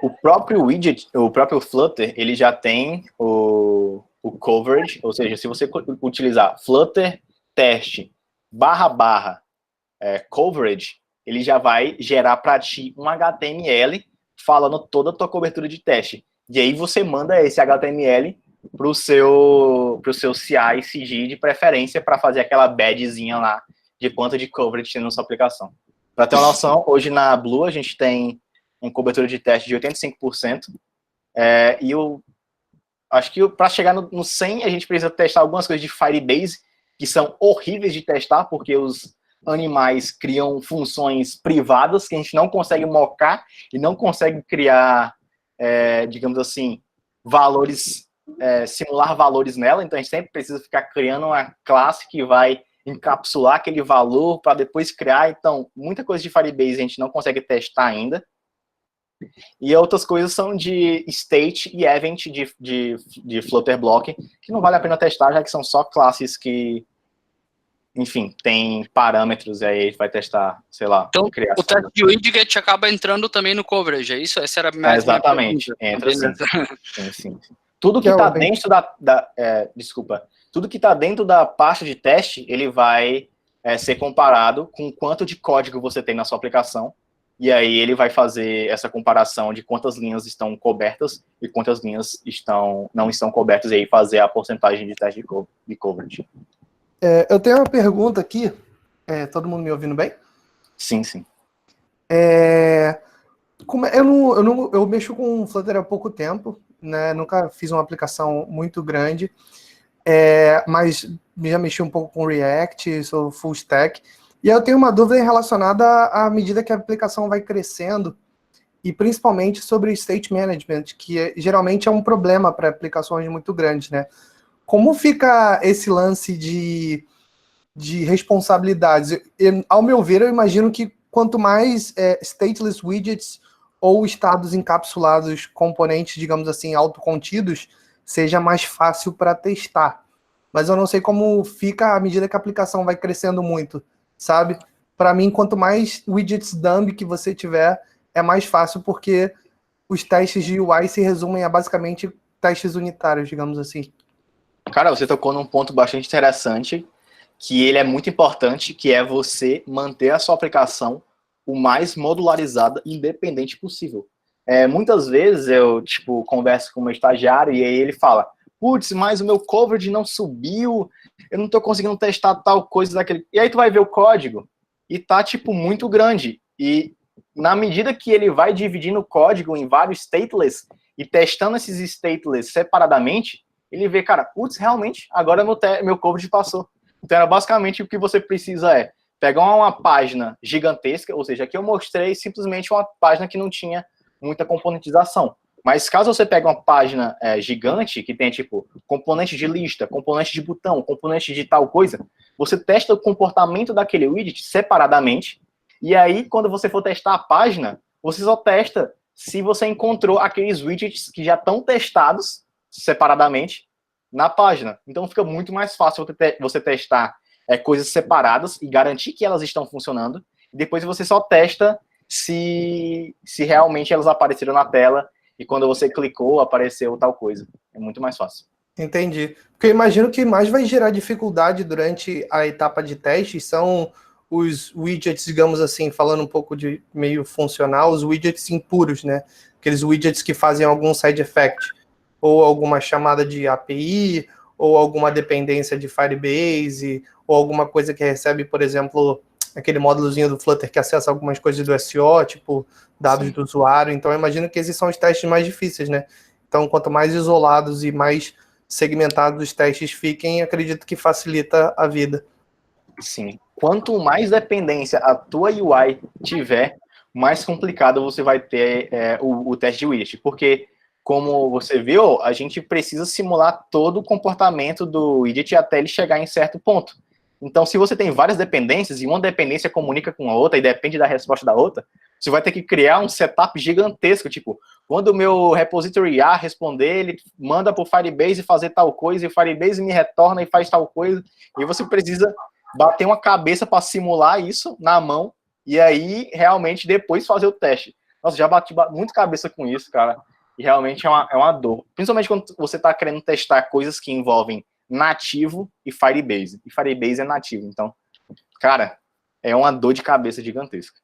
O próprio widget, o próprio Flutter, ele já tem o coverage, ou seja, se você utilizar Flutter teste / coverage, ele já vai gerar para ti um HTML falando toda a tua cobertura de teste. E aí você manda esse HTML pro seu CI/CD de preferência para fazer aquela badgezinha lá de quanto de coverage tem na sua aplicação. Para ter uma noção, hoje na Blue a gente tem uma cobertura de teste de 85%, e eu acho que para chegar no 100 a gente precisa testar algumas coisas de Firebase, que são horríveis de testar, porque os animais criam funções privadas que a gente não consegue mocar e não consegue criar, digamos assim, valores, simular valores nela, então a gente sempre precisa ficar criando uma classe que vai encapsular aquele valor para depois criar, então muita coisa de Firebase a gente não consegue testar ainda. E outras coisas são de state e event de Flutter Block, que não vale a pena testar, já que são só classes que, enfim, tem parâmetros, e aí a gente vai testar, sei lá, Então, criação. o teste de widget acaba entrando também no coverage, é isso? Essa era mais exatamente, entra sim. Sim. Tudo que está dentro tudo que está dentro da pasta de teste, ele vai ser comparado com quanto de código você tem na sua aplicação, e aí ele vai fazer essa comparação de quantas linhas estão cobertas e quantas linhas não estão cobertas, e aí fazer a porcentagem de teste de coverage. Eu tenho uma pergunta aqui. Todo mundo me ouvindo bem? Sim, sim. Eu mexo com Flutter há pouco tempo, né? Nunca fiz uma aplicação muito grande, mas já mexi um pouco com React, sou full stack. E eu tenho uma dúvida relacionada à medida que a aplicação vai crescendo, e principalmente sobre state management, que geralmente é um problema para aplicações muito grandes, né? Como fica esse lance de responsabilidades? Ao meu ver, eu imagino que quanto mais stateless widgets ou estados encapsulados, componentes, digamos assim, autocontidos, seja mais fácil para testar. Mas eu não sei como fica à medida que a aplicação vai crescendo muito, sabe? Para mim, quanto mais widgets dumb que você tiver, é mais fácil, porque os testes de UI se resumem a basicamente testes unitários, digamos assim. Cara, você tocou num ponto bastante interessante, que ele é muito importante, que é você manter a sua aplicação o mais modularizada e independente possível. Muitas vezes eu, converso com o meu estagiário e aí ele fala, putz, mas o meu coverage não subiu, eu não estou conseguindo testar tal coisa daquele... E aí tu vai ver o código e tá, muito grande. E na medida que ele vai dividindo o código em vários stateless e testando esses stateless separadamente, ele vê, cara, putz, realmente, agora meu coverage passou. Então, basicamente, o que você precisa pegar uma página gigantesca, ou seja, aqui eu mostrei simplesmente uma página que não tinha muita componentização. Mas caso você pegue uma página gigante, que tem, componente de lista, componente de botão, componente de tal coisa, você testa o comportamento daquele widget separadamente, e aí, quando você for testar a página, você só testa se você encontrou aqueles widgets que já estão testados separadamente na página. Então fica muito mais fácil você testar coisas separadas e garantir que elas estão funcionando. E depois você só testa se realmente elas apareceram na tela e quando você clicou, apareceu tal coisa. É muito mais fácil. Entendi. Porque eu imagino que mais vai gerar dificuldade durante a etapa de teste são os widgets, digamos assim, falando um pouco de meio funcional, os widgets impuros, né? Aqueles widgets que fazem algum side effect, ou alguma chamada de API, ou alguma dependência de Firebase, ou alguma coisa que recebe, por exemplo, aquele módulozinho do Flutter que acessa algumas coisas do SEO, tipo dados do usuário. Então, eu imagino que esses são os testes mais difíceis, né? Então, quanto mais isolados e mais segmentados os testes fiquem, acredito que facilita a vida. Sim. Quanto mais dependência a tua UI tiver, mais complicado você vai ter o teste de widget, porque como você viu, a gente precisa simular todo o comportamento do widget até ele chegar em certo ponto. Então, se você tem várias dependências e uma dependência comunica com a outra e depende da resposta da outra, você vai ter que criar um setup gigantesco, quando o meu repository A responder, ele manda para o Firebase fazer tal coisa, e o Firebase me retorna e faz tal coisa, e você precisa bater uma cabeça para simular isso na mão, e aí, realmente, depois fazer o teste. Nossa, já bati muito cabeça com isso, cara. E realmente é uma dor. Principalmente quando você está querendo testar coisas que envolvem nativo e Firebase. E Firebase é nativo. Então, cara, é uma dor de cabeça gigantesca.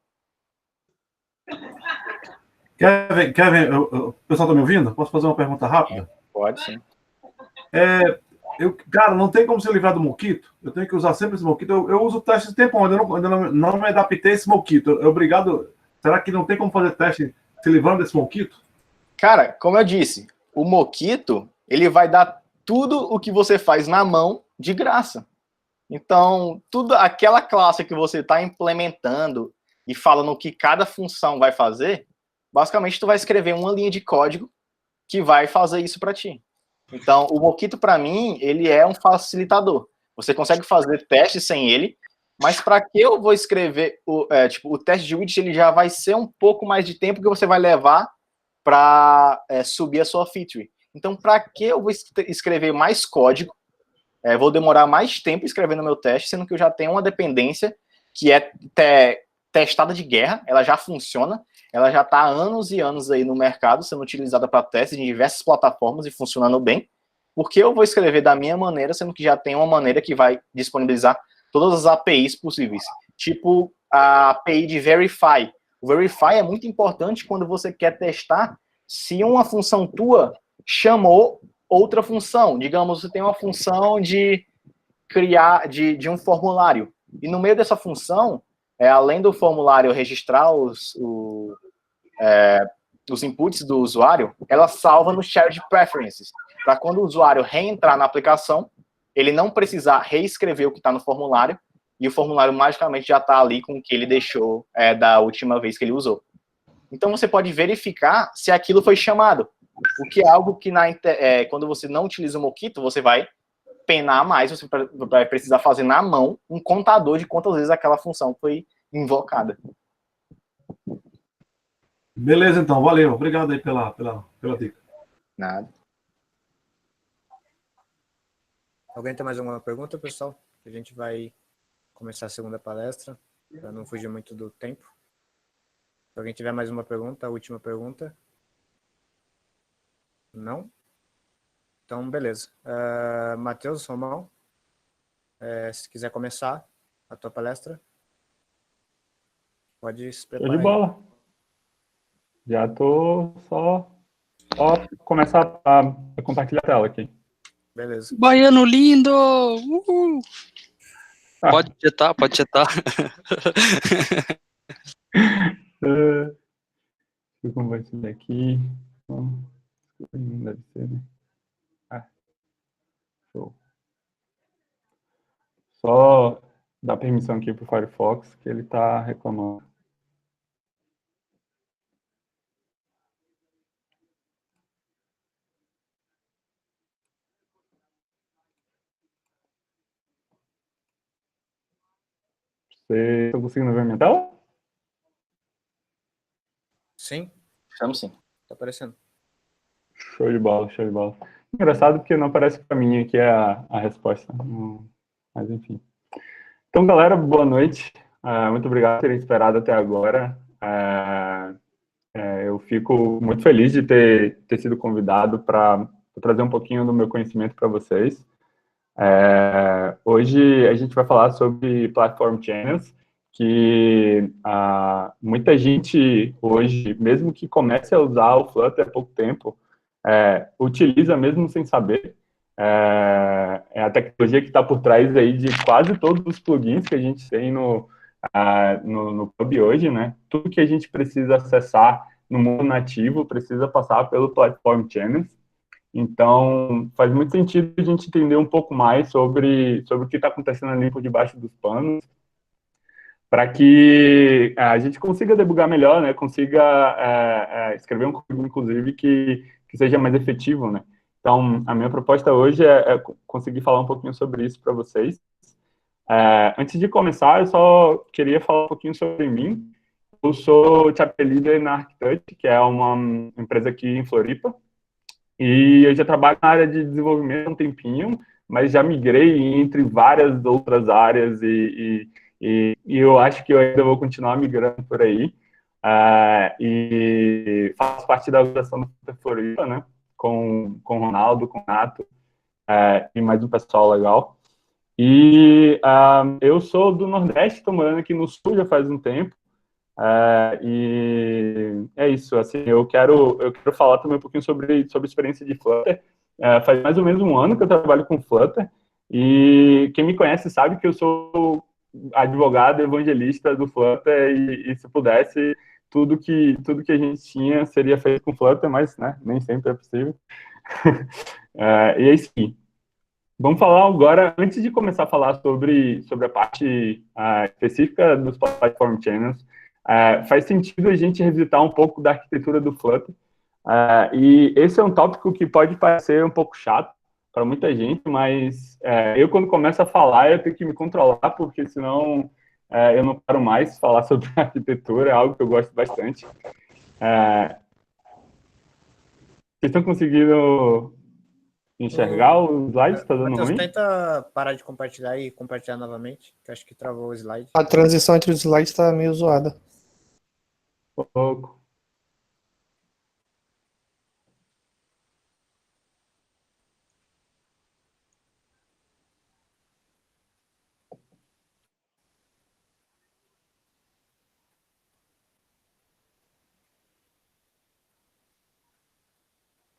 Kevin, o pessoal está me ouvindo? Posso fazer uma pergunta rápida? Pode, sim. Cara, não tem como se livrar do Mockito? Eu tenho que usar sempre esse Mockito. Eu uso teste de tempo, ainda não me adaptei a esse Mockito. Obrigado. Será que não tem como fazer teste se livrando desse Mockito? Cara, como eu disse, o Mockito, ele vai dar tudo o que você faz na mão de graça. Então, tudo aquela classe que você está implementando e falando que cada função vai fazer, basicamente tu vai escrever uma linha de código que vai fazer isso para ti. Então, o Mockito, para mim, ele é um facilitador. Você consegue fazer testes sem ele, mas para que eu vou escrever o teste de widget, ele já vai ser um pouco mais de tempo que você vai levar para subir a sua feature. Então, para que eu vou escrever mais código? Vou demorar mais tempo escrevendo meu teste, sendo que eu já tenho uma dependência que é testada de guerra, ela já funciona, ela já está há anos e anos aí no mercado, sendo utilizada para testes em diversas plataformas e funcionando bem. Porque eu vou escrever da minha maneira, sendo que já tem uma maneira que vai disponibilizar todas as APIs possíveis. Tipo a API de Verify. O Verify é muito importante quando você quer testar se uma função tua chamou outra função. Digamos, você tem uma função de criar, de um formulário. E no meio dessa função, além do formulário registrar os inputs do usuário, ela salva no Shared Preferences. Para quando o usuário reentrar na aplicação, ele não precisar reescrever o que está no formulário, e o formulário magicamente já está ali com o que ele deixou da última vez que ele usou. Então você pode verificar se aquilo foi chamado, o que é algo que quando você não utiliza o Mockito, você vai penar mais, você vai precisar fazer na mão um contador de quantas vezes aquela função foi invocada. Beleza, então. Valeu. Obrigado aí pela dica. Nada. Alguém tem mais alguma pergunta, pessoal? A gente vai começar a segunda palestra, para não fugir muito do tempo. Se alguém tiver mais uma pergunta, a última pergunta. Não? Então, beleza. Matheus, Romão, se quiser começar a tua palestra, pode se preparar. Show de bola. Já tô só começar a compartilhar a tela aqui. Beleza. Baiano lindo! Uhul. Pode jetar, pode jetar. Deixa eu compartilhar aqui. Deve ser, né? Show. Só dar permissão aqui pro Firefox, que ele tá reclamando. Você está conseguindo ver minha tela? Sim? Estamos sim. Tá aparecendo. Show de bola, show de bola. Engraçado porque não aparece para mim aqui a resposta. Mas enfim. Então, galera, boa noite. Muito obrigado por terem esperado até agora. Eu fico muito feliz de ter sido convidado para trazer um pouquinho do meu conhecimento para vocês. Hoje a gente vai falar sobre Platform Channels, que muita gente hoje, mesmo que comece a usar o Flutter há pouco tempo, utiliza mesmo sem saber. É a tecnologia que está por trás aí de quase todos os plugins que a gente tem no Pub hoje, né? Tudo que a gente precisa acessar no mundo nativo precisa passar pelo Platform Channels. Então, faz muito sentido a gente entender um pouco mais sobre o que está acontecendo ali por debaixo dos panos, para que a gente consiga debugar melhor, né? Consiga escrever um código, inclusive, que seja mais efetivo, né? Então, a minha proposta hoje é conseguir falar um pouquinho sobre isso para vocês. Antes de começar, eu só queria falar um pouquinho sobre mim. Eu sou Chapter Leader na ArcTouch, que é uma empresa aqui em Floripa. E eu já trabalho na área de desenvolvimento há um tempinho, mas já migrei entre várias outras áreas e eu acho que eu ainda vou continuar migrando por aí. E faço parte da organização do Floripa, né? Com o Ronaldo, com o Nato e mais um pessoal legal. E eu sou do Nordeste, estou morando aqui no Sul já faz um tempo. E é isso, assim, eu quero falar também um pouquinho sobre a experiência de Flutter faz mais ou menos um ano que eu trabalho com Flutter, e quem me conhece sabe que eu sou advogado evangelista do Flutter, e se pudesse, tudo que a gente tinha seria feito com Flutter, mas, né, nem sempre é possível. E é isso aí. Vamos falar agora, antes de começar a falar sobre a parte específica dos Platform Channels, faz sentido a gente revisitar um pouco da arquitetura do Flutter. E esse é um tópico que pode parecer um pouco chato para muita gente, mas eu, quando começo a falar, eu tenho que me controlar, porque senão eu não paro mais. Falar sobre arquitetura é algo que eu gosto bastante. Vocês estão conseguindo enxergar os slides? Está dando Matheus, ruim? tenta parar de compartilhar e compartilhar novamente, que eu acho que travou o slide. A transição entre os slides está meio zoada. Pouco.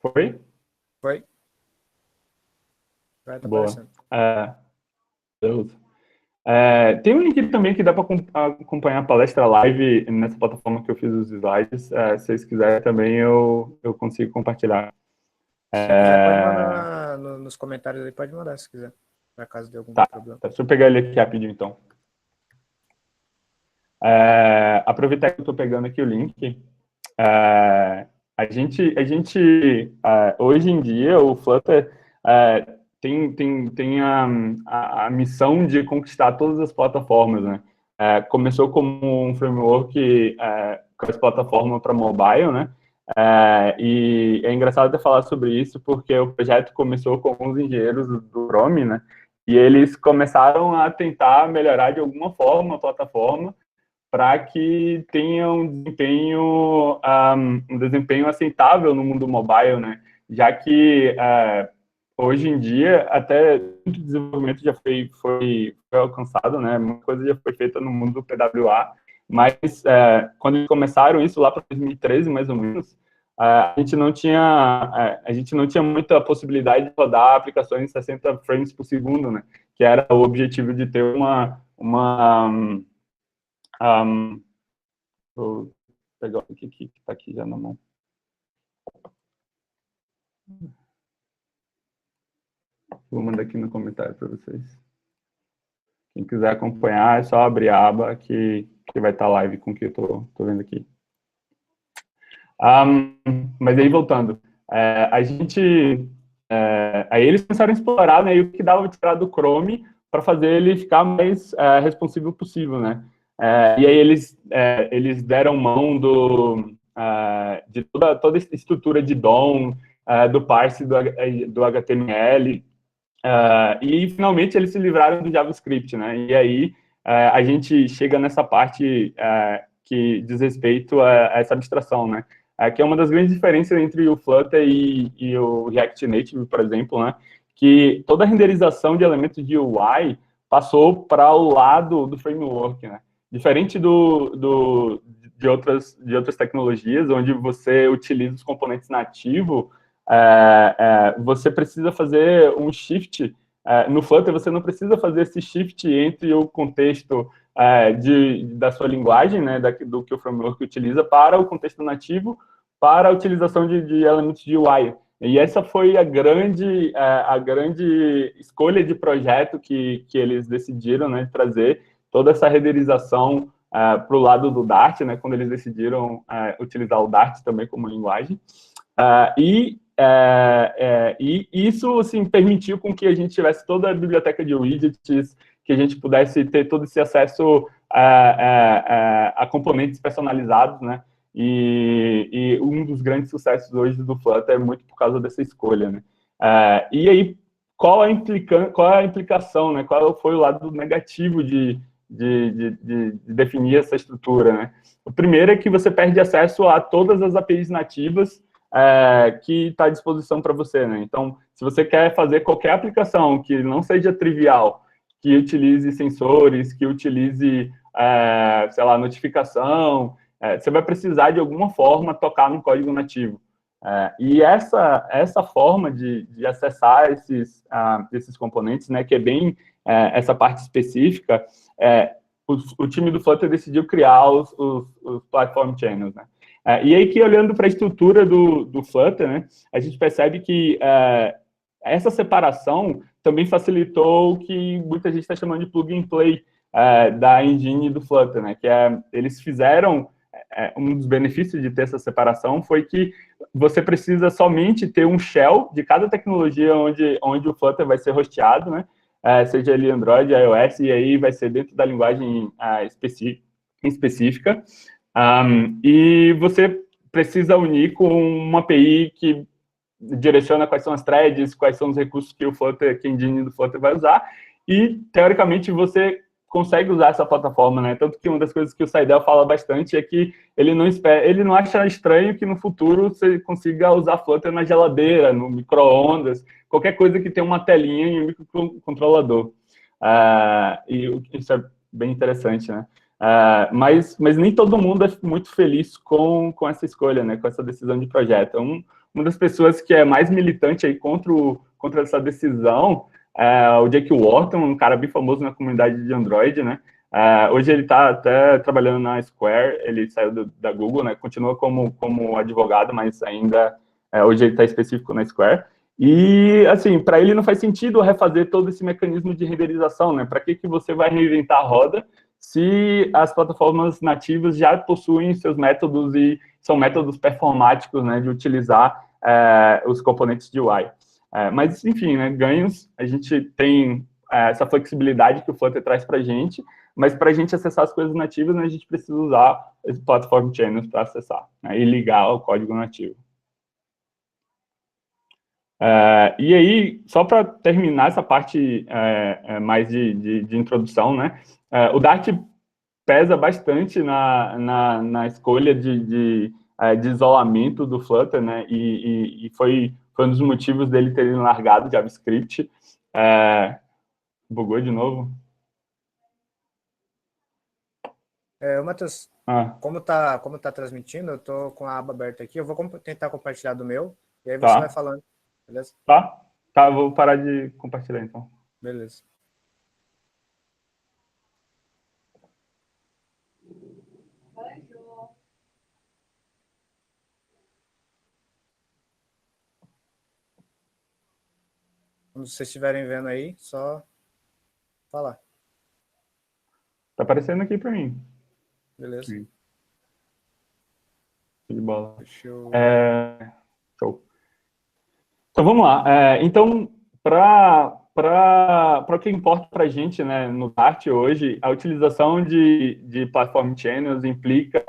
Foi? Foi? Vai, tá Boa. aparecendo. Beleza. Tem um link também que dá para acompanhar a palestra live nessa plataforma que eu fiz os slides. Se vocês quiserem também, eu consigo compartilhar. Se quiser, pode mandar nos comentários aí, pode mandar se quiser, para caso de algum problema. Deixa eu pegar ele aqui rapidinho, então. Aproveitar que eu estou pegando aqui o link. A gente hoje em dia, o Flutter tem a missão de conquistar todas as plataformas, né? Começou como um framework com as plataformas para mobile, né? E é engraçado até falar sobre isso, porque o projeto começou com alguns engenheiros do Chrome, né? E eles começaram a tentar melhorar de alguma forma a plataforma para que tenha um desempenho aceitável no mundo mobile, né? Já que hoje em dia até muito desenvolvimento já foi alcançado, né? Muita coisa já foi feita no mundo do PWA, mas quando eles começaram isso lá para 2013, mais ou menos, a gente não tinha muita possibilidade de rodar aplicações em 60 frames por segundo, né? Que era o objetivo de ter vou pegar o que está aqui já na mão. Vou mandar aqui no comentário para vocês. Quem quiser acompanhar, é só abrir a aba que vai estar live com o que eu estou vendo aqui. Mas aí, voltando, aí eles começaram a explorar, né, o que dava de tirar do Chrome para fazer ele ficar mais responsivo possível, né? E aí eles deram mão de toda a estrutura de DOM, do parse do HTML, e finalmente eles se livraram do JavaScript, né? E aí a gente chega nessa parte que diz respeito a essa abstração, né? Que é uma das grandes diferenças entre o Flutter e o React Native, por exemplo, né? Que toda a renderização de elementos de UI passou para o lado do framework, né? Diferente de outras tecnologias, onde você utiliza os componentes nativos, você precisa fazer um shift. No Flutter, você não precisa fazer esse shift entre o contexto da sua linguagem, né, do que o framework utiliza, para o contexto nativo, para a utilização de elementos de UI. E essa foi a grande escolha de projeto que eles decidiram, né, de trazer toda essa renderização para o lado do Dart, né, quando eles decidiram utilizar o Dart também como linguagem. E isso, assim, permitiu com que a gente tivesse toda a biblioteca de widgets, que a gente pudesse ter todo esse acesso a componentes personalizados, né? E um dos grandes sucessos hoje do Flutter é muito por causa dessa escolha, né? E aí, qual é a implicação, né? Qual foi o lado negativo de definir essa estrutura, né? O primeiro é que você perde acesso a todas as APIs nativas que está à disposição para você, né? Então, se você quer fazer qualquer aplicação que não seja trivial, que utilize sensores, que utilize, sei lá, notificação, você vai precisar, de alguma forma, tocar no código nativo. E essa forma de acessar esses componentes, né, que é bem essa parte específica, o time do Flutter decidiu criar os Platform Channels, né? E aí que, olhando para a estrutura do Flutter, né, a gente percebe que essa separação também facilitou o que muita gente está chamando de plug and play da engine do Flutter, né, que eles fizeram, um dos benefícios de ter essa separação foi que você precisa somente ter um shell de cada tecnologia onde o Flutter vai ser hosteado, né, seja ele Android, iOS, e aí vai ser dentro da linguagem específica. E você precisa unir com uma API que direciona quais são as threads, quais são os recursos que que a engine do Flutter vai usar, e, teoricamente, você consegue usar essa plataforma, né? Tanto que uma das coisas que o Saidel fala bastante é que ele não acha estranho que no futuro você consiga usar Flutter na geladeira, no micro-ondas, qualquer coisa que tenha uma telinha e um microcontrolador. E isso é bem interessante, né? Mas nem todo mundo é muito feliz com essa escolha, né? Com essa decisão de projeto. Uma das pessoas que é mais militante aí contra essa decisão o Jake Wharton, um cara bem famoso na comunidade de Android, né? Hoje ele está até trabalhando na Square, ele saiu da Google, né? Continua como advogado, mas ainda hoje ele está específico na Square. E, assim, para ele não faz sentido refazer todo esse mecanismo de renderização, né? Para que você vai reinventar a roda se as plataformas nativas já possuem seus métodos e são métodos performáticos, né? De utilizar os componentes de UI. Mas, enfim, né, ganhos, a gente tem essa flexibilidade que o Flutter traz para a gente, mas para a gente acessar as coisas nativas, né, a gente precisa usar esse Platform Channels para acessar, né, e ligar o código nativo. E aí, só para terminar essa parte mais de introdução, né, o Dart pesa bastante na escolha de isolamento do Flutter, né, e foi um dos motivos dele terem largado JavaScript. Bugou de novo? Matheus, como tá transmitindo, eu tô com a aba aberta aqui, eu vou tentar compartilhar do meu, e aí você vai falando, beleza? Tá, vou parar de compartilhar, então. Beleza. Quando vocês estiverem vendo aí, só falar. Tá aparecendo aqui para mim. Beleza. Sim. De bola. Show. Show. Então, vamos lá. Então, para o que importa para a gente, né, no Dart hoje, a utilização de Platform Channels implica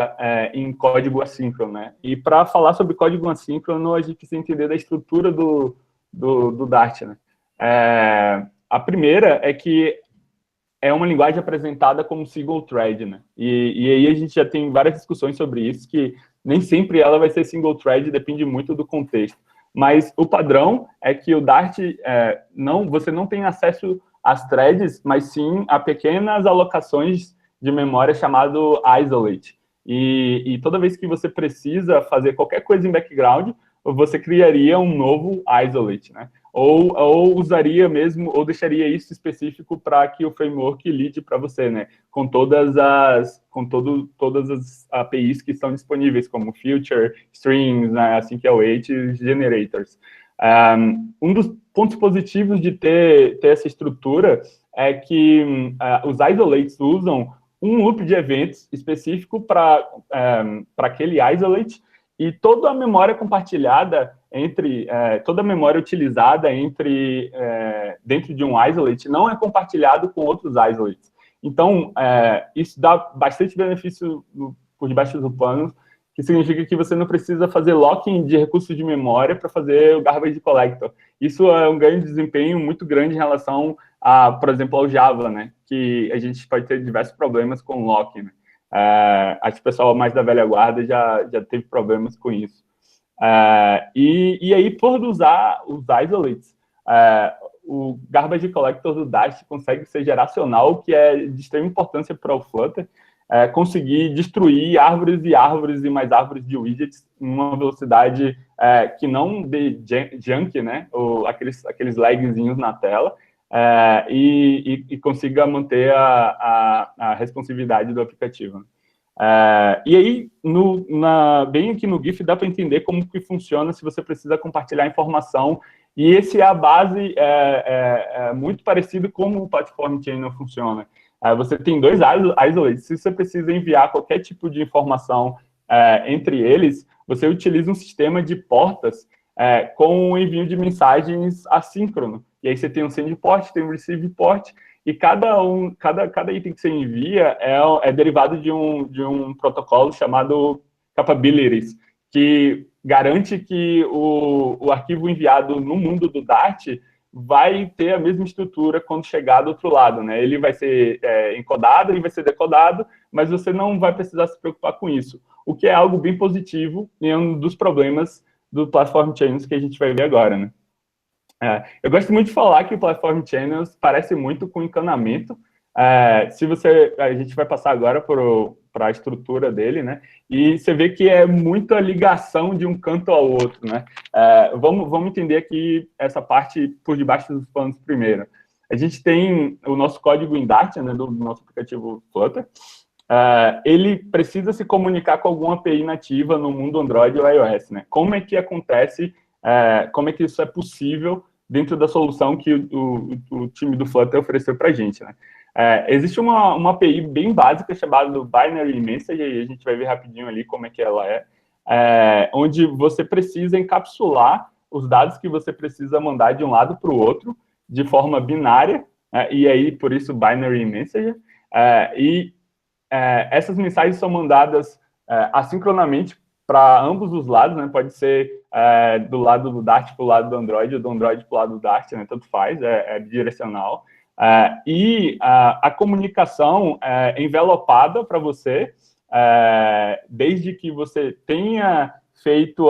em código assíncrono, né? E para falar sobre código assíncrono, a gente precisa entender da estrutura do Dart, né? A primeira é que é uma linguagem apresentada como single thread, né? E aí a gente já tem várias discussões sobre isso, que nem sempre ela vai ser single thread, depende muito do contexto. Mas o padrão é que o Dart, você não tem acesso às threads, mas sim a pequenas alocações de memória chamado isolate. E toda vez que você precisa fazer qualquer coisa em background, você criaria um novo isolate, né? Ou usaria mesmo, ou deixaria isso específico para que o framework lide para você, né? Com todas as APIs que estão disponíveis, como Future, Strings, né? Assim que é o H, Generators. Um dos pontos positivos de ter essa estrutura é que os isolates usam um loop de eventos específico para aquele isolate, e toda a memória compartilhada toda a memória utilizada dentro de um isolate não é compartilhado com outros isolates. Então, isso dá bastante benefício por debaixo do pano, que significa que você não precisa fazer locking de recursos de memória para fazer o garbage collector. Isso é um ganho de desempenho muito grande em relação por exemplo, ao Java, né? Que a gente pode ter diversos problemas com locking, né? Acho que o pessoal mais da velha guarda já teve problemas com isso. E aí, por usar os isolates, o garbage collector do Dart consegue ser geracional, o que é de extrema importância para o Flutter, conseguir destruir árvores e árvores e mais árvores de widgets em uma velocidade que não dê junk, né, ou aqueles lagzinhos na tela, e consiga manter a responsividade do aplicativo. E aí, bem aqui no GIF, dá para entender como que funciona se você precisa compartilhar informação, e esse é a base muito parecido como o Platform Channel funciona. Você tem dois isolates, se você precisa enviar qualquer tipo de informação entre eles, você utiliza um sistema de portas com o envio de mensagens assíncrono. E aí você tem um send port, tem um receive port, e cada item que você envia é derivado de um protocolo chamado capabilities, que garante que o arquivo enviado no mundo do Dart vai ter a mesma estrutura quando chegar do outro lado, né? Ele vai ser encodado, ele vai ser decodado, mas você não vai precisar se preocupar com isso, o que é algo bem positivo e é um dos problemas do Platform Channels que a gente vai ver agora, né? Eu gosto muito de falar que o Platform Channels parece muito com encanamento. A gente vai passar agora para a estrutura dele, né? E você vê que é muita ligação de um canto ao outro, né? Vamos entender aqui essa parte por debaixo dos panos primeiro. A gente tem o nosso código em Dart, né, do nosso aplicativo Flutter. Ele precisa se comunicar com alguma API nativa no mundo Android ou iOS, né? Como é que acontece, como é que isso é possível dentro da solução que o time do Flutter ofereceu para a gente, né? Existe uma API bem básica chamada Binary Message, e a gente vai ver rapidinho ali como é que ela onde você precisa encapsular os dados que você precisa mandar de um lado para o outro, de forma binária, e aí, por isso, Binary Message, essas mensagens são mandadas assincronamente para ambos os lados, né? Pode ser do lado do Dart para o lado do Android, ou do Android para o lado do Dart, né? Tanto faz, é bidirecional. E a comunicação é envelopada para você, desde que você tenha feito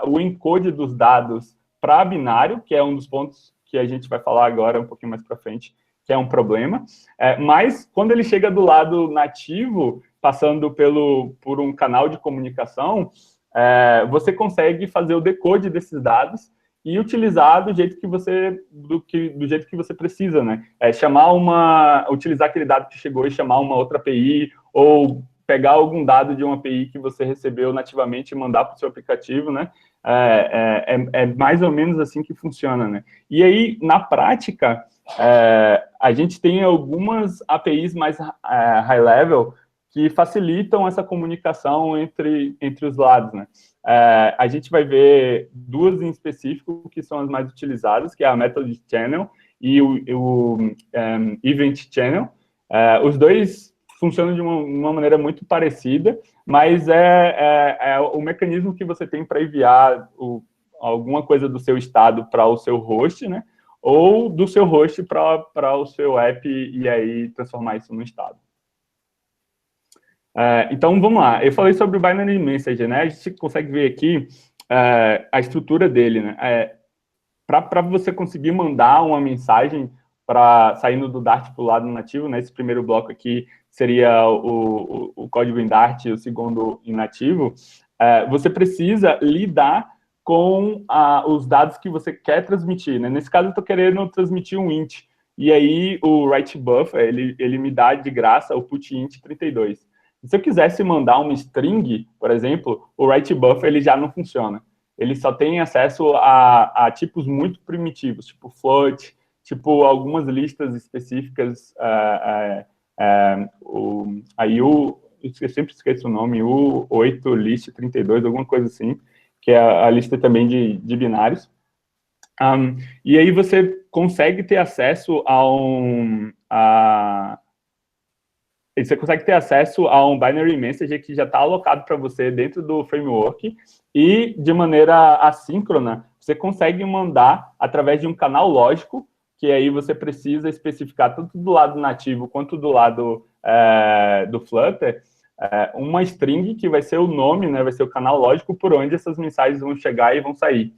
o encode dos dados para binário, que é um dos pontos que a gente vai falar agora um pouquinho mais para frente, que é um problema. Mas, quando ele chega do lado nativo, passando por um canal de comunicação, você consegue fazer o decode desses dados e utilizar do jeito que você precisa, né? Utilizar aquele dado que chegou e chamar uma outra API, ou pegar algum dado de uma API que você recebeu nativamente e mandar para o seu aplicativo, né? É mais ou menos assim que funciona, né? E aí, na prática, a gente tem algumas APIs mais high level que facilitam essa comunicação entre os lados, né? A gente vai ver duas em específico que são as mais utilizadas, que é a Method Channel e o Event Channel. Os dois funcionam de uma maneira muito parecida, mas é o mecanismo que você tem para enviar alguma coisa do seu estado para o seu host, né? Ou do seu host para o seu app e aí transformar isso no estado. Então, vamos lá. Eu falei sobre o Binary Message, né? A gente consegue ver aqui a estrutura dele, né? Para você conseguir mandar uma mensagem saindo do Dart para o lado nativo, né? Esse primeiro bloco aqui seria o código em Dart, o segundo em nativo. Você precisa lidar com os dados que você quer transmitir, né? Nesse caso, eu estou querendo transmitir um int. E aí, o write buffer, ele me dá de graça o put int 32. Se eu quisesse mandar uma string, por exemplo, o write buffer ele já não funciona. Ele só tem acesso a tipos muito primitivos, tipo float, tipo algumas listas específicas, eu sempre esqueço o nome, U8 list 32, alguma coisa assim, que é a lista também de binários. E aí você consegue ter acesso você consegue ter acesso a um binary message que já está alocado para você dentro do framework e, de maneira assíncrona, você consegue mandar através de um canal lógico, que aí você precisa especificar tanto do lado nativo quanto do lado do Flutter, uma string que vai ser o nome, né, vai ser o canal lógico por onde essas mensagens vão chegar e vão sair.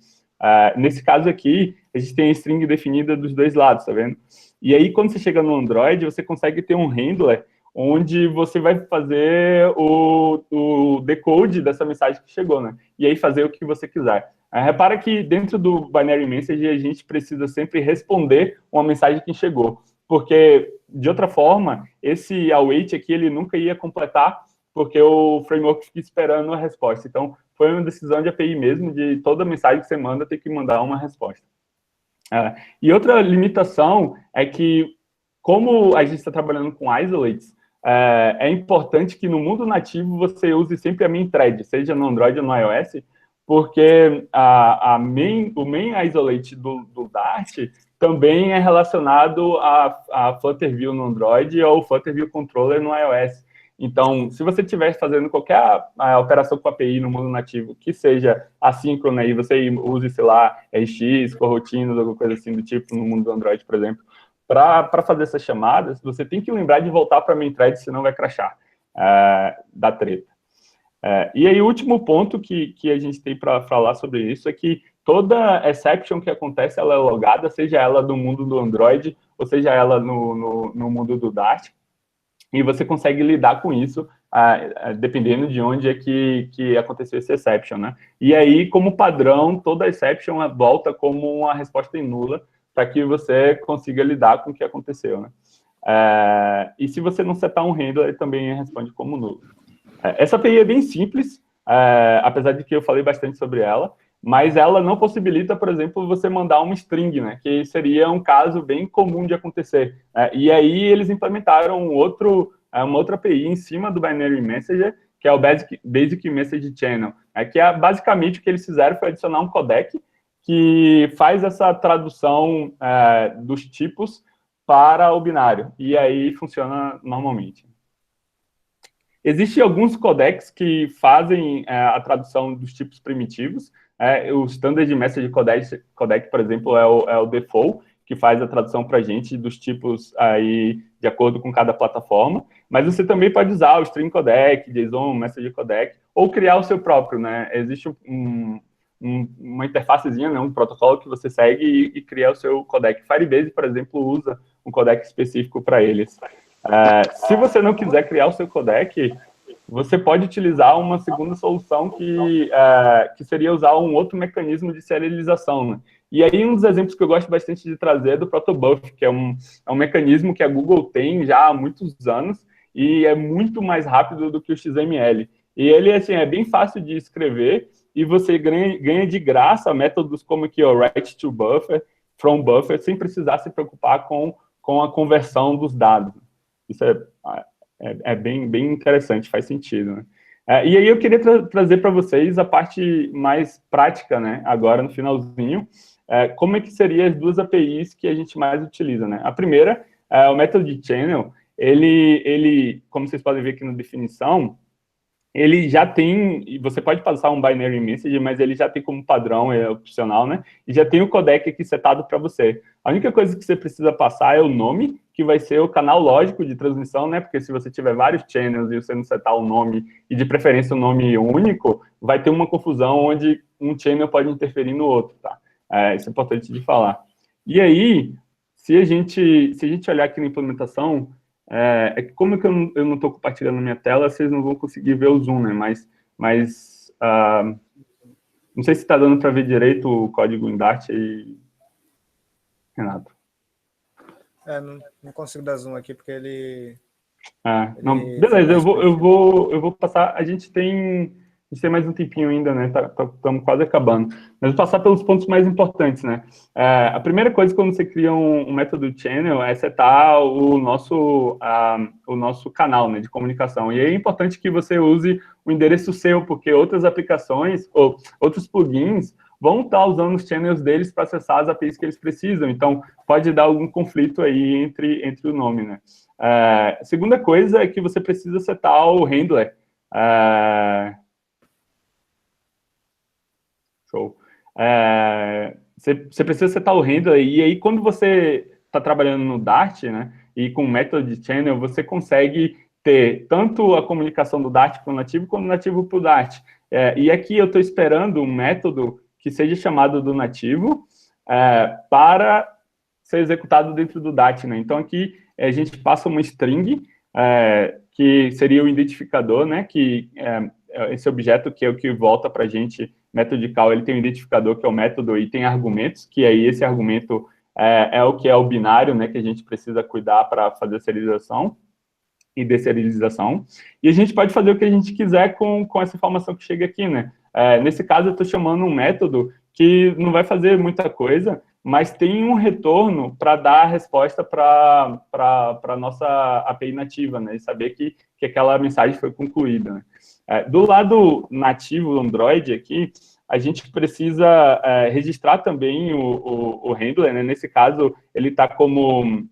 Nesse caso aqui, a gente tem a string definida dos dois lados, tá vendo? E aí, quando você chega no Android, você consegue ter um handler onde você vai fazer o decode dessa mensagem que chegou, né? E aí fazer o que você quiser. Repara que dentro do Binary Message a gente precisa sempre responder uma mensagem que chegou, porque, de outra forma, esse await aqui, ele nunca ia completar, porque o framework fica esperando a resposta. Então, foi uma decisão de API mesmo, de toda mensagem que você manda ter que mandar uma resposta. E outra limitação é que, como a gente está trabalhando com isolates, é importante que no mundo nativo você use sempre a main thread, seja no Android ou no iOS, porque o main isolate do Dart também é relacionado a Flutter View no Android ou Flutter View Controller no iOS. Então, se você estiver fazendo qualquer operação com API no mundo nativo, que seja assíncrona e você use, sei lá, RX, coroutinas, alguma coisa assim do tipo, no mundo do Android, por exemplo, para fazer essas chamadas, você tem que lembrar de voltar para a main thread, senão vai crashar, da treta. E aí, o último ponto que a gente tem para falar sobre isso é que toda exception que acontece, ela é logada, seja ela do mundo do Android, ou seja ela no mundo do Dart, e você consegue lidar com isso, dependendo de onde é que aconteceu esse exception, né? E aí, como padrão, toda exception volta como uma resposta em nula, para que você consiga lidar com o que aconteceu, né? E se você não setar um handler, ele também responde como nulo. Essa API é bem simples, apesar de que eu falei bastante sobre ela, mas ela não possibilita, por exemplo, você mandar uma string, né, que seria um caso bem comum de acontecer. E aí eles implementaram uma outra API em cima do Binary Messenger, que é o Basic Message Channel, que basicamente o que eles fizeram foi adicionar um codec que faz essa tradução dos tipos para o binário, e aí funciona normalmente. Existem alguns codecs que fazem a tradução dos tipos primitivos. O Standard Message Codec, por exemplo, é o default, que faz a tradução para a gente dos tipos aí de acordo com cada plataforma. Mas você também pode usar o String Codec, JSON Message Codec, ou criar o seu próprio, né? Existe uma interfacezinha, né, um protocolo que você segue e cria o seu codec. Firebase, por exemplo, usa um codec específico para eles. Se você não quiser criar o seu codec, você pode utilizar uma segunda solução que seria usar um outro mecanismo de serialização, né? E aí um dos exemplos que eu gosto bastante de trazer é do Protobuf, que é um mecanismo que a Google tem já há muitos anos e é muito mais rápido do que o XML. E ele assim, é bem fácil de escrever e você ganha de graça métodos como aqui, o write to buffer, from buffer, sem precisar se preocupar com a conversão dos dados. Isso é bem interessante, faz sentido, né? E aí eu queria trazer para vocês a parte mais prática, né? Agora, no finalzinho, como é que seriam as duas APIs que a gente mais utiliza, né? A primeira, o método de channel, ele, como vocês podem ver aqui na definição, ele já tem, você pode passar um binary message, mas ele já tem como padrão, é opcional, né? E já tem o codec aqui setado para você. A única coisa que você precisa passar é o nome, que vai ser o canal lógico de transmissão, né? Porque se você tiver vários channels e você não setar o nome, e de preferência um nome único, vai ter uma confusão onde um channel pode interferir no outro, tá? Isso é importante de falar. E aí, se a gente olhar aqui na implementação, que como que eu não estou compartilhando a minha tela, vocês não vão conseguir ver o zoom, né? Mas não sei se está dando para ver direito o código em Dart aí, Renato. Não consigo dar zoom aqui porque ele... Não, beleza, eu vou passar, a gente tem mais um tempinho ainda, né? Estamos quase acabando. Mas vou passar pelos pontos mais importantes, né? A primeira coisa quando você cria um método channel é setar o nosso canal, né, de comunicação. E aí é importante que você use o endereço seu, porque outras aplicações ou outros plugins vão estar usando os channels deles para acessar as APIs que eles precisam. Então, pode dar algum conflito aí entre o nome, né? A segunda coisa é que você precisa setar o handler. Show. Você precisa setar o handler, e aí quando você está trabalhando no Dart, né, e com o método de channel, você consegue ter tanto a comunicação do Dart para o nativo, quanto o nativo para o Dart. E aqui eu estou esperando um método que seja chamado do nativo para ser executado dentro do Dart, né? Então, aqui a gente passa uma string, que seria o identificador, né? Que esse objeto que é o que volta para a gente, método call, ele tem um identificador que é o método e tem argumentos, que aí esse argumento é o que é o binário, né? Que a gente precisa cuidar para fazer a serialização e deserialização. E a gente pode fazer o que a gente quiser com essa informação que chega aqui, né? Nesse caso, eu estou chamando um método que não vai fazer muita coisa, mas tem um retorno para dar a resposta para a nossa API nativa, né? E saber que aquela mensagem foi concluída, né? Do lado nativo do Android aqui, a gente precisa registrar também o handler, né? Nesse caso, ele está como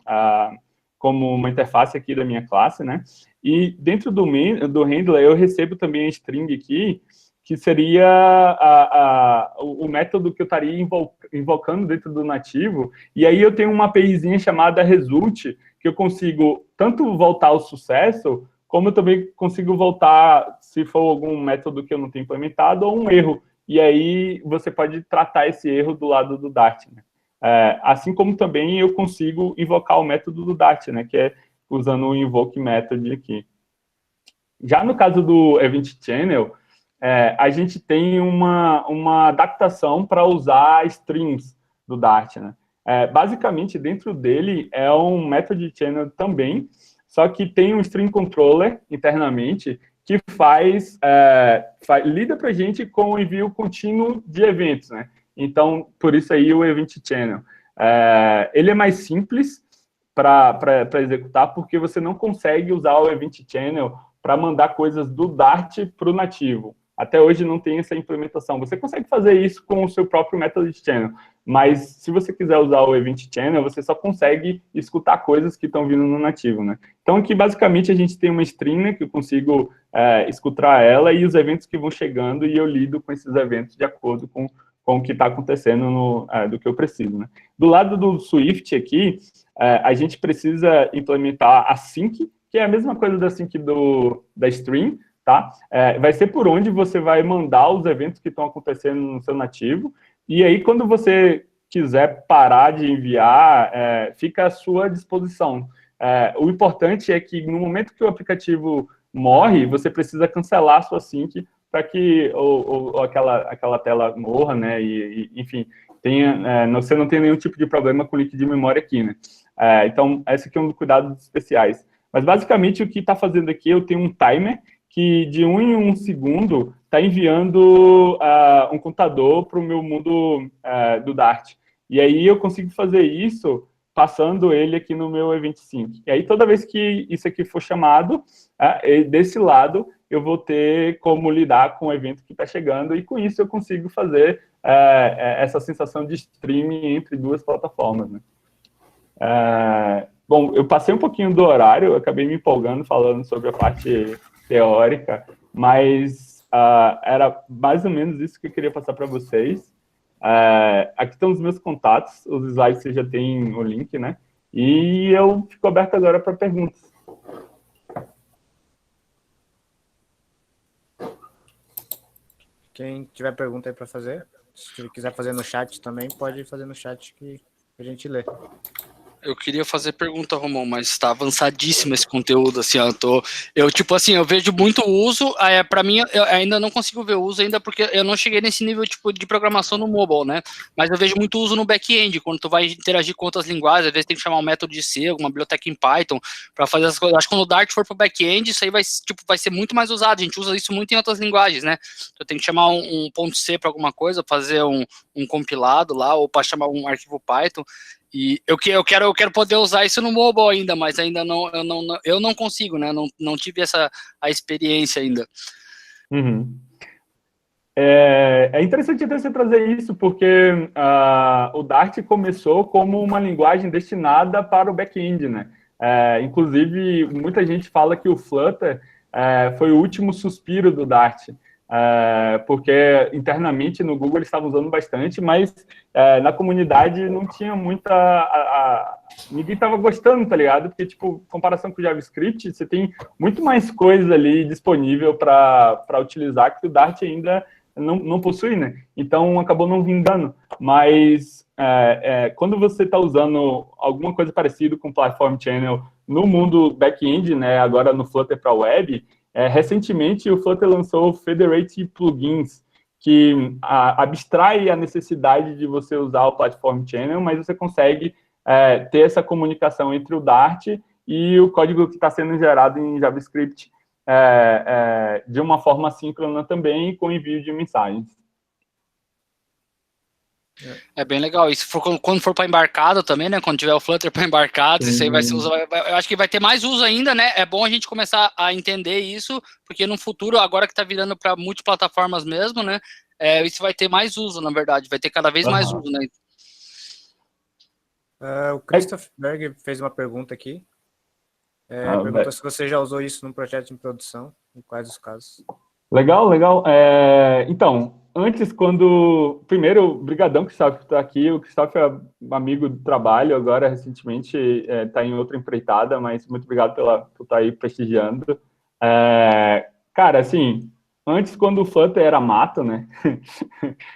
uma interface aqui da minha classe, né? E dentro do handler, eu recebo também a string aqui, que seria o método que eu estaria invocando dentro do nativo, e aí eu tenho uma APIzinha chamada result, que eu consigo tanto voltar ao sucesso, como eu também consigo voltar, se for algum método que eu não tenho implementado, ou um erro, e aí você pode tratar esse erro do lado do Dart, né? Assim como também eu consigo invocar o método do Dart, né? Que é usando o invoke method aqui. Já no caso do Event Channel, a gente tem uma adaptação para usar strings do Dart, né? Basicamente, dentro dele é um method channel também, só que tem um string controller internamente que lida para a gente com o envio contínuo de eventos, né? Então, por isso aí o Event Channel. Ele é mais simples para executar, porque você não consegue usar o Event Channel para mandar coisas do Dart para o nativo. Até hoje não tem essa implementação. Você consegue fazer isso com o seu próprio método de channel, mas se você quiser usar o Event Channel, você só consegue escutar coisas que estão vindo no nativo, né? Então, aqui, basicamente, a gente tem uma string, né, que eu consigo escutar ela e os eventos que vão chegando, e eu lido com esses eventos de acordo com o que está acontecendo do que eu preciso, né? Do lado do Swift aqui, a gente precisa implementar a sync, que é a mesma coisa da sync da stream, tá? Vai ser por onde você vai mandar os eventos que estão acontecendo no seu nativo, e aí quando você quiser parar de enviar, fica à sua disposição. O importante é que no momento que o aplicativo morre, você precisa cancelar a sua sync para que aquela tela morra, né? E enfim, você não tem nenhum tipo de problema com o link de memória aqui, né? Então, esse aqui é um dos cuidados especiais. Mas, basicamente, o que está fazendo aqui, eu tenho um timer que, de 1 em 1 segundo, está enviando um contador para o meu mundo do Dart. E aí, eu consigo fazer isso passando ele aqui no meu Event Sync. E aí, toda vez que isso aqui for chamado, desse lado, eu vou ter como lidar com o evento que está chegando, e com isso eu consigo fazer essa sensação de streaming entre duas plataformas, né? Bom, eu passei um pouquinho do horário, eu acabei me empolgando falando sobre a parte teórica, mas era mais ou menos isso que eu queria passar para vocês. Aqui estão os meus contatos, os slides você já tem o link, né? E eu fico aberto agora para perguntas. Quem tiver pergunta aí para fazer, se quiser fazer no chat também, pode fazer no chat que a gente lê. Eu queria fazer pergunta, Romão, mas está avançadíssimo esse conteúdo, assim, eu vejo muito uso, para mim, eu ainda não consigo ver uso ainda, porque eu não cheguei nesse nível, tipo, de programação no mobile, né, mas eu vejo muito uso no back-end, quando tu vai interagir com outras linguagens, às vezes tem que chamar um método de C, alguma biblioteca em Python, para fazer as coisas. Acho que quando o Dart for para o back-end, isso aí vai ser muito mais usado, a gente usa isso muito em outras linguagens, né, eu tenho que chamar um ponto C para alguma coisa, fazer um compilado lá, ou para chamar um arquivo Python. E eu quero poder usar isso no mobile ainda, mas ainda eu não consigo, né? Não tive a experiência ainda. Uhum. É interessante você trazer isso, porque o Dart começou como uma linguagem destinada para o back-end, né? Inclusive, muita gente fala que o Flutter foi o último suspiro do Dart. Porque internamente no Google eles estavam usando bastante, mas na comunidade não tinha muita... ninguém estava gostando, tá ligado? Porque, tipo, em comparação com o JavaScript, você tem muito mais coisa ali disponível para utilizar, que o Dart ainda não possui, né? Então acabou não vingando. Mas quando você está usando alguma coisa parecida com Platform Channel no mundo back-end, né, agora no Flutter para web, recentemente o Flutter lançou o Federated Plugins, que abstrai a necessidade de você usar o Platform Channel, mas você consegue ter essa comunicação entre o Dart e o código que está sendo gerado em JavaScript de uma forma síncrona também, com envio de mensagens. É bem legal. E se for, quando for para embarcado também, né? Quando tiver o Flutter para embarcados, isso aí vai ser usado. Eu acho que vai ter mais uso ainda, né? É bom a gente começar a entender isso, porque no futuro, agora que está virando para multiplataformas mesmo, né? Isso vai ter mais uso, na verdade. Vai ter cada vez mais uso, né? O Christoph Berg fez uma pergunta aqui. Perguntou se você já usou isso num projeto em produção, em quais os casos. Legal. Então, antes, primeiro, brigadão, Christoph, por estar aqui. O Christoph é amigo do trabalho, agora, recentemente, está em outra empreitada, mas muito obrigado por estar aí prestigiando. Cara, assim, antes, quando o Flutter era mato, né?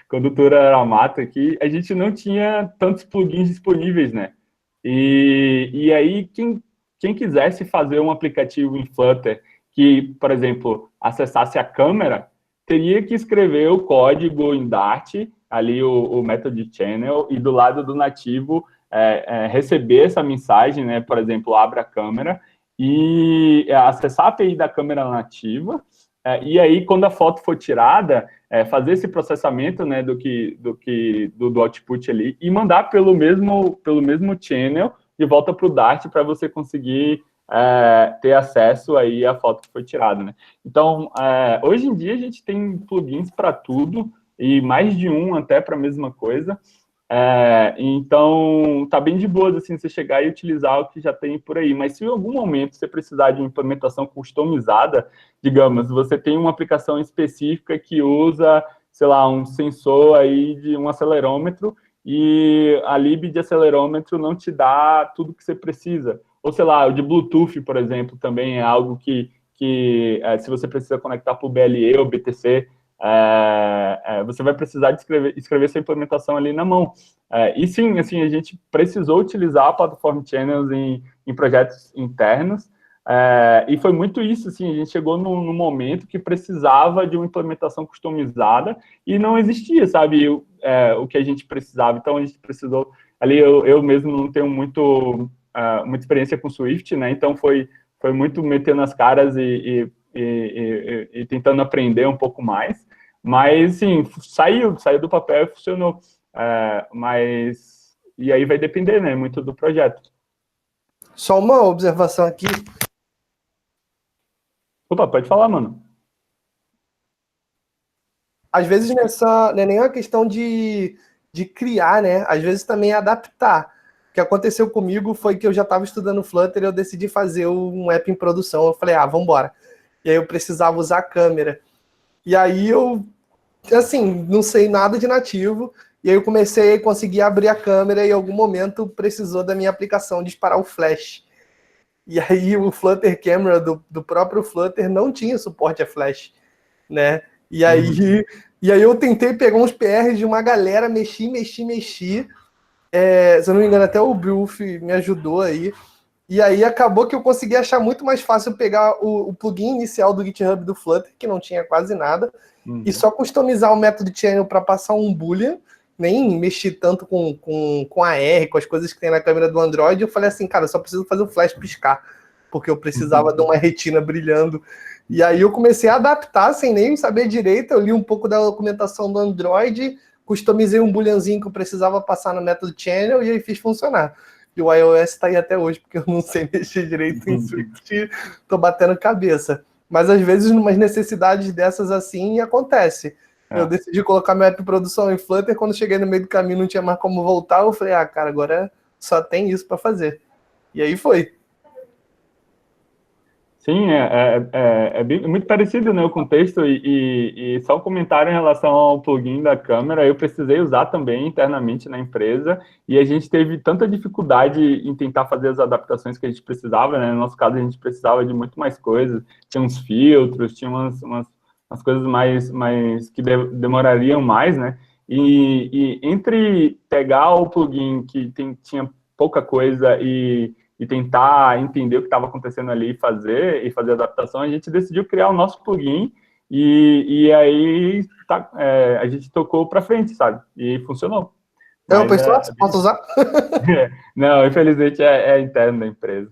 Quando tudo era mato aqui, a gente não tinha tantos plugins disponíveis, né? E aí, quem quisesse fazer um aplicativo em Flutter que, por exemplo, acessasse a câmera, teria que escrever o código em Dart, ali o method channel, e do lado do nativo receber essa mensagem, né? Por exemplo, abre a câmera, e acessar a API da câmera nativa, e aí, quando a foto for tirada, fazer esse processamento, né, do output ali, e mandar pelo mesmo channel de volta para o Dart para você conseguir ter acesso aí à foto que foi tirada, né? Então, hoje em dia a gente tem plugins para tudo, e mais de um até para a mesma coisa. Então, tá bem de boa, assim, você chegar e utilizar o que já tem por aí. Mas se em algum momento você precisar de uma implementação customizada, digamos, você tem uma aplicação específica que usa, sei lá, um sensor aí de um acelerômetro, e a lib de acelerômetro não te dá tudo que você precisa. Ou, sei lá, o de Bluetooth, por exemplo, também é algo que se você precisa conectar para o BLE ou BTC, você vai precisar de escrever essa implementação ali na mão. E sim, assim, a gente precisou utilizar a Platform Channels em projetos internos, e foi muito isso, assim, a gente chegou num momento que precisava de uma implementação customizada e não existia, sabe, o que a gente precisava. Então, a gente precisou, ali eu mesmo não tenho muita experiência com Swift, né, então foi muito metendo as caras e tentando aprender um pouco mais, mas, sim, saiu do papel e funcionou, e aí vai depender, né, muito do projeto. Só uma observação aqui. Opa, pode falar, mano. Às vezes não é nem uma questão de criar, né? Às vezes também é adaptar. O que aconteceu comigo foi que eu já estava estudando Flutter e eu decidi fazer um app em produção. Eu falei, vamos embora. E aí eu precisava usar a câmera. E aí eu, assim, não sei nada de nativo. E aí eu comecei a conseguir abrir a câmera e em algum momento precisou da minha aplicação disparar o flash. E aí o Flutter Camera do próprio Flutter não tinha suporte a flash, né? E aí eu tentei pegar uns PRs de uma galera, mexi. Se eu não me engano, até o Bruf me ajudou aí. E aí acabou que eu consegui achar muito mais fácil pegar o plugin inicial do GitHub do Flutter, que não tinha quase nada, e só customizar o método channel para passar um boolean, nem mexi tanto com a R, com as coisas que tem na câmera do Android. Eu falei assim, cara, eu só preciso fazer o flash piscar, porque eu precisava de uma retina brilhando. E aí eu comecei a adaptar sem nem saber direito. Eu li um pouco da documentação do Android, customizei um booleanzinho que eu precisava passar no método channel e aí fiz funcionar. E o iOS está aí até hoje, porque eu não sei mexer direito em Swift, tô batendo cabeça. Mas às vezes, umas necessidades dessas assim, acontece. Eu decidi colocar meu app em produção em Flutter, quando cheguei no meio do caminho não tinha mais como voltar, eu falei, cara, agora só tem isso para fazer. E aí foi. Sim, muito parecido, né, o contexto, e só um comentário em relação ao plugin da câmera, eu precisei usar também internamente na empresa, e a gente teve tanta dificuldade em tentar fazer as adaptações que a gente precisava, né, no nosso caso a gente precisava de muito mais coisas, tinha uns filtros, tinha as coisas mais que demorariam mais, né? E entre pegar o plugin que tinha pouca coisa e tentar entender o que estava acontecendo ali e fazer a adaptação, a gente decidiu criar o nosso plugin e aí a gente tocou para frente, sabe? E funcionou. Então, pessoal, posso usar? Não, infelizmente é interno da empresa.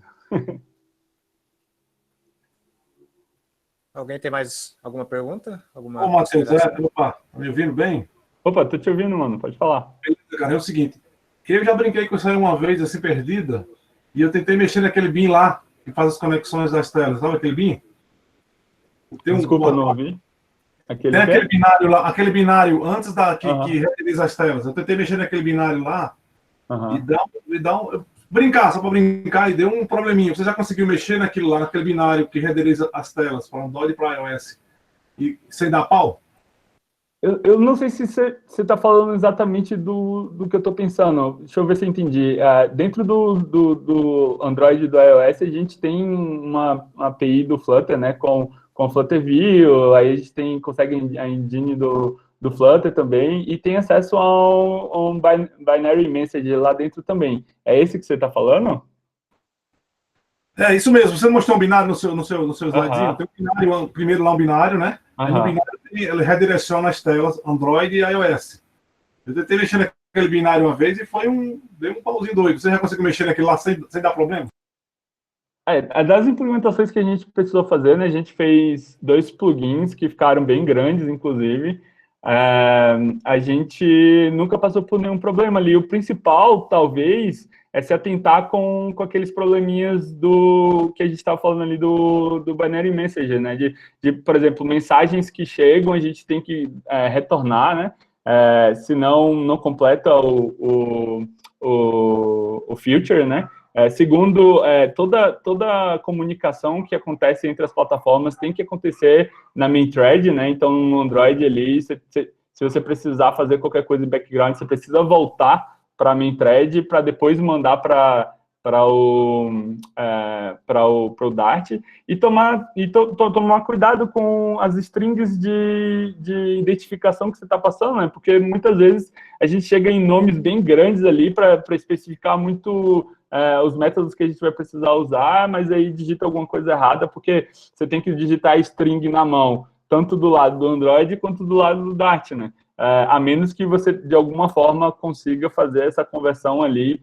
Alguém tem mais alguma pergunta? Alguma Ô, Matheus, consideração? opa, tá me ouvindo bem? Opa, tô te ouvindo, mano, pode falar. Cara, é o seguinte, eu já brinquei com isso aí uma vez, assim, perdida, e eu tentei mexer naquele bin lá, que faz as conexões das telas, sabe aquele bin? Desculpa, não ouvi. Tem aquele binário lá, aquele binário antes que renderiza as telas. Eu tentei mexer naquele binário lá e dar um... Brincar, só para brincar, e deu um probleminha. Você já conseguiu mexer naquilo lá, naquele binário que renderiza as telas para Android e para iOS, e sem dar pau? Eu não sei se você está falando exatamente do que eu estou pensando. Deixa eu ver se eu entendi. Dentro do Android e do iOS, a gente tem uma API do Flutter, né, com o Flutter View, aí a gente consegue a engine do Flutter também, e tem acesso a um binary message lá dentro também. É esse que você está falando? É isso mesmo. Você mostrou um binário no seu slidezinho? Tem um binário, primeiro lá um binário, né? Aí no binário ele redireciona as telas Android e iOS. Eu tentei mexer naquele binário uma vez e deu um pauzinho doido. Você já conseguiu mexer naquele lá sem dar problema? Das implementações que a gente precisou fazer, né, a gente fez 2 plugins que ficaram bem grandes, inclusive. A gente nunca passou por nenhum problema ali. O principal, talvez, é se atentar com aqueles probleminhas que a gente estava falando ali do binary message, né? De, por exemplo, mensagens que chegam, a gente tem que retornar, né? Senão não completa o filter, né? Segundo, toda a comunicação que acontece entre as plataformas tem que acontecer na main thread, né? Então, no Android ali, se você precisar fazer qualquer coisa em background, você precisa voltar para a main thread para depois mandar para o Dart e tomar cuidado com as strings de identificação que você está passando, né? Porque muitas vezes a gente chega em nomes bem grandes ali para especificar muito os métodos que a gente vai precisar usar, mas aí digita alguma coisa errada, porque você tem que digitar a string na mão, tanto do lado do Android quanto do lado do Dart, né? A menos que você, de alguma forma, consiga fazer essa conversão ali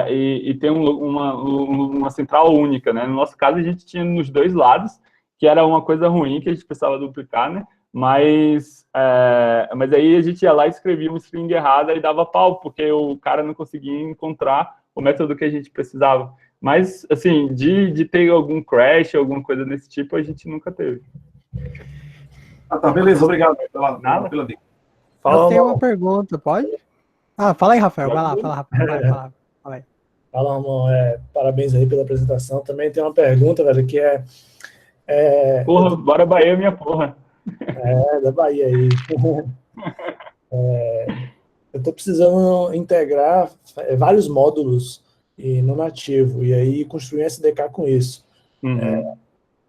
e ter uma central única, né? No nosso caso, a gente tinha nos 2 lados, que era uma coisa ruim que a gente precisava duplicar, né? Mas aí a gente ia lá e escrevia uma string errada e dava pau, porque o cara não conseguia encontrar o método que a gente precisava. Mas, assim, de ter algum crash, alguma coisa desse tipo, a gente nunca teve. Tá, beleza, obrigado pela dica. Eu tenho uma pergunta, pode? Fala aí, Rafael, vai lá, fala aí. Fala, Ramon, parabéns aí pela apresentação. Também tem uma pergunta, velho, que Porra, bora Bahia, minha porra. Da Bahia aí. Eu tô precisando integrar vários módulos no nativo, e aí construir um SDK com isso.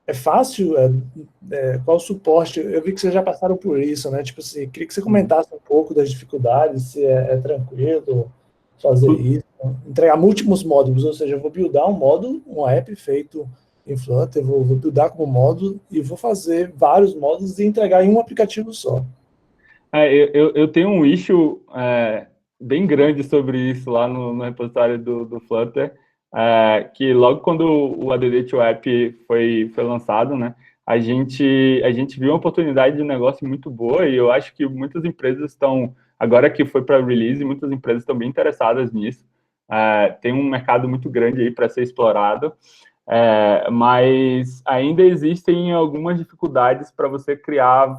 É fácil? Qual o suporte? Eu vi que vocês já passaram por isso, né? Tipo assim, queria que você comentasse um pouco das dificuldades, se é tranquilo fazer isso. Entregar múltiplos módulos, ou seja, eu vou buildar um módulo, um app feito em Flutter, vou buildar como módulo e vou fazer vários módulos e entregar em um aplicativo só. Eu tenho um issue bem grande sobre isso lá no repositório do Flutter, que logo quando o ADD2App foi lançado, né, a gente viu uma oportunidade de negócio muito boa, e eu acho que muitas empresas estão, agora que foi para release, muitas empresas estão bem interessadas nisso. Tem um mercado muito grande aí para ser explorado, mas ainda existem algumas dificuldades para você criar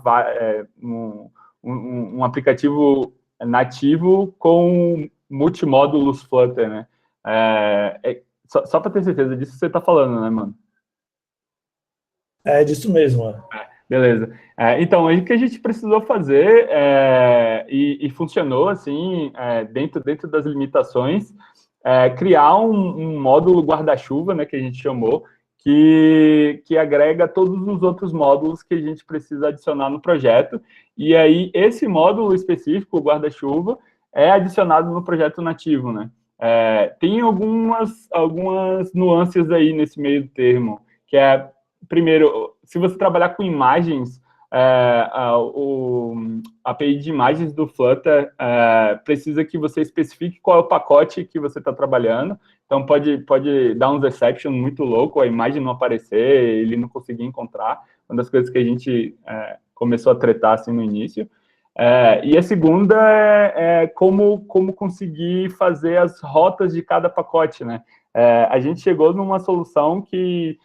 um aplicativo nativo com multimódulos Flutter, né? Só para ter certeza disso que você está falando, né, mano? É disso mesmo, mano. Beleza. Então, o que a gente precisou fazer, e funcionou, assim, dentro das limitações, criar um módulo guarda-chuva, né, que a gente chamou, que agrega todos os outros módulos que a gente precisa adicionar no projeto. E aí, esse módulo específico, o guarda-chuva, é adicionado no projeto nativo, né? Tem algumas nuances aí nesse meio termo, que é, primeiro, se você trabalhar com imagens, a API de imagens do Flutter precisa que você especifique qual é o pacote que você está trabalhando. Então, pode dar uns exceptions muito louco, a imagem não aparecer, ele não conseguir encontrar. Uma das coisas que a gente começou a tretar assim, no início. E a segunda é como conseguir fazer as rotas de cada pacote, né? A gente chegou numa solução que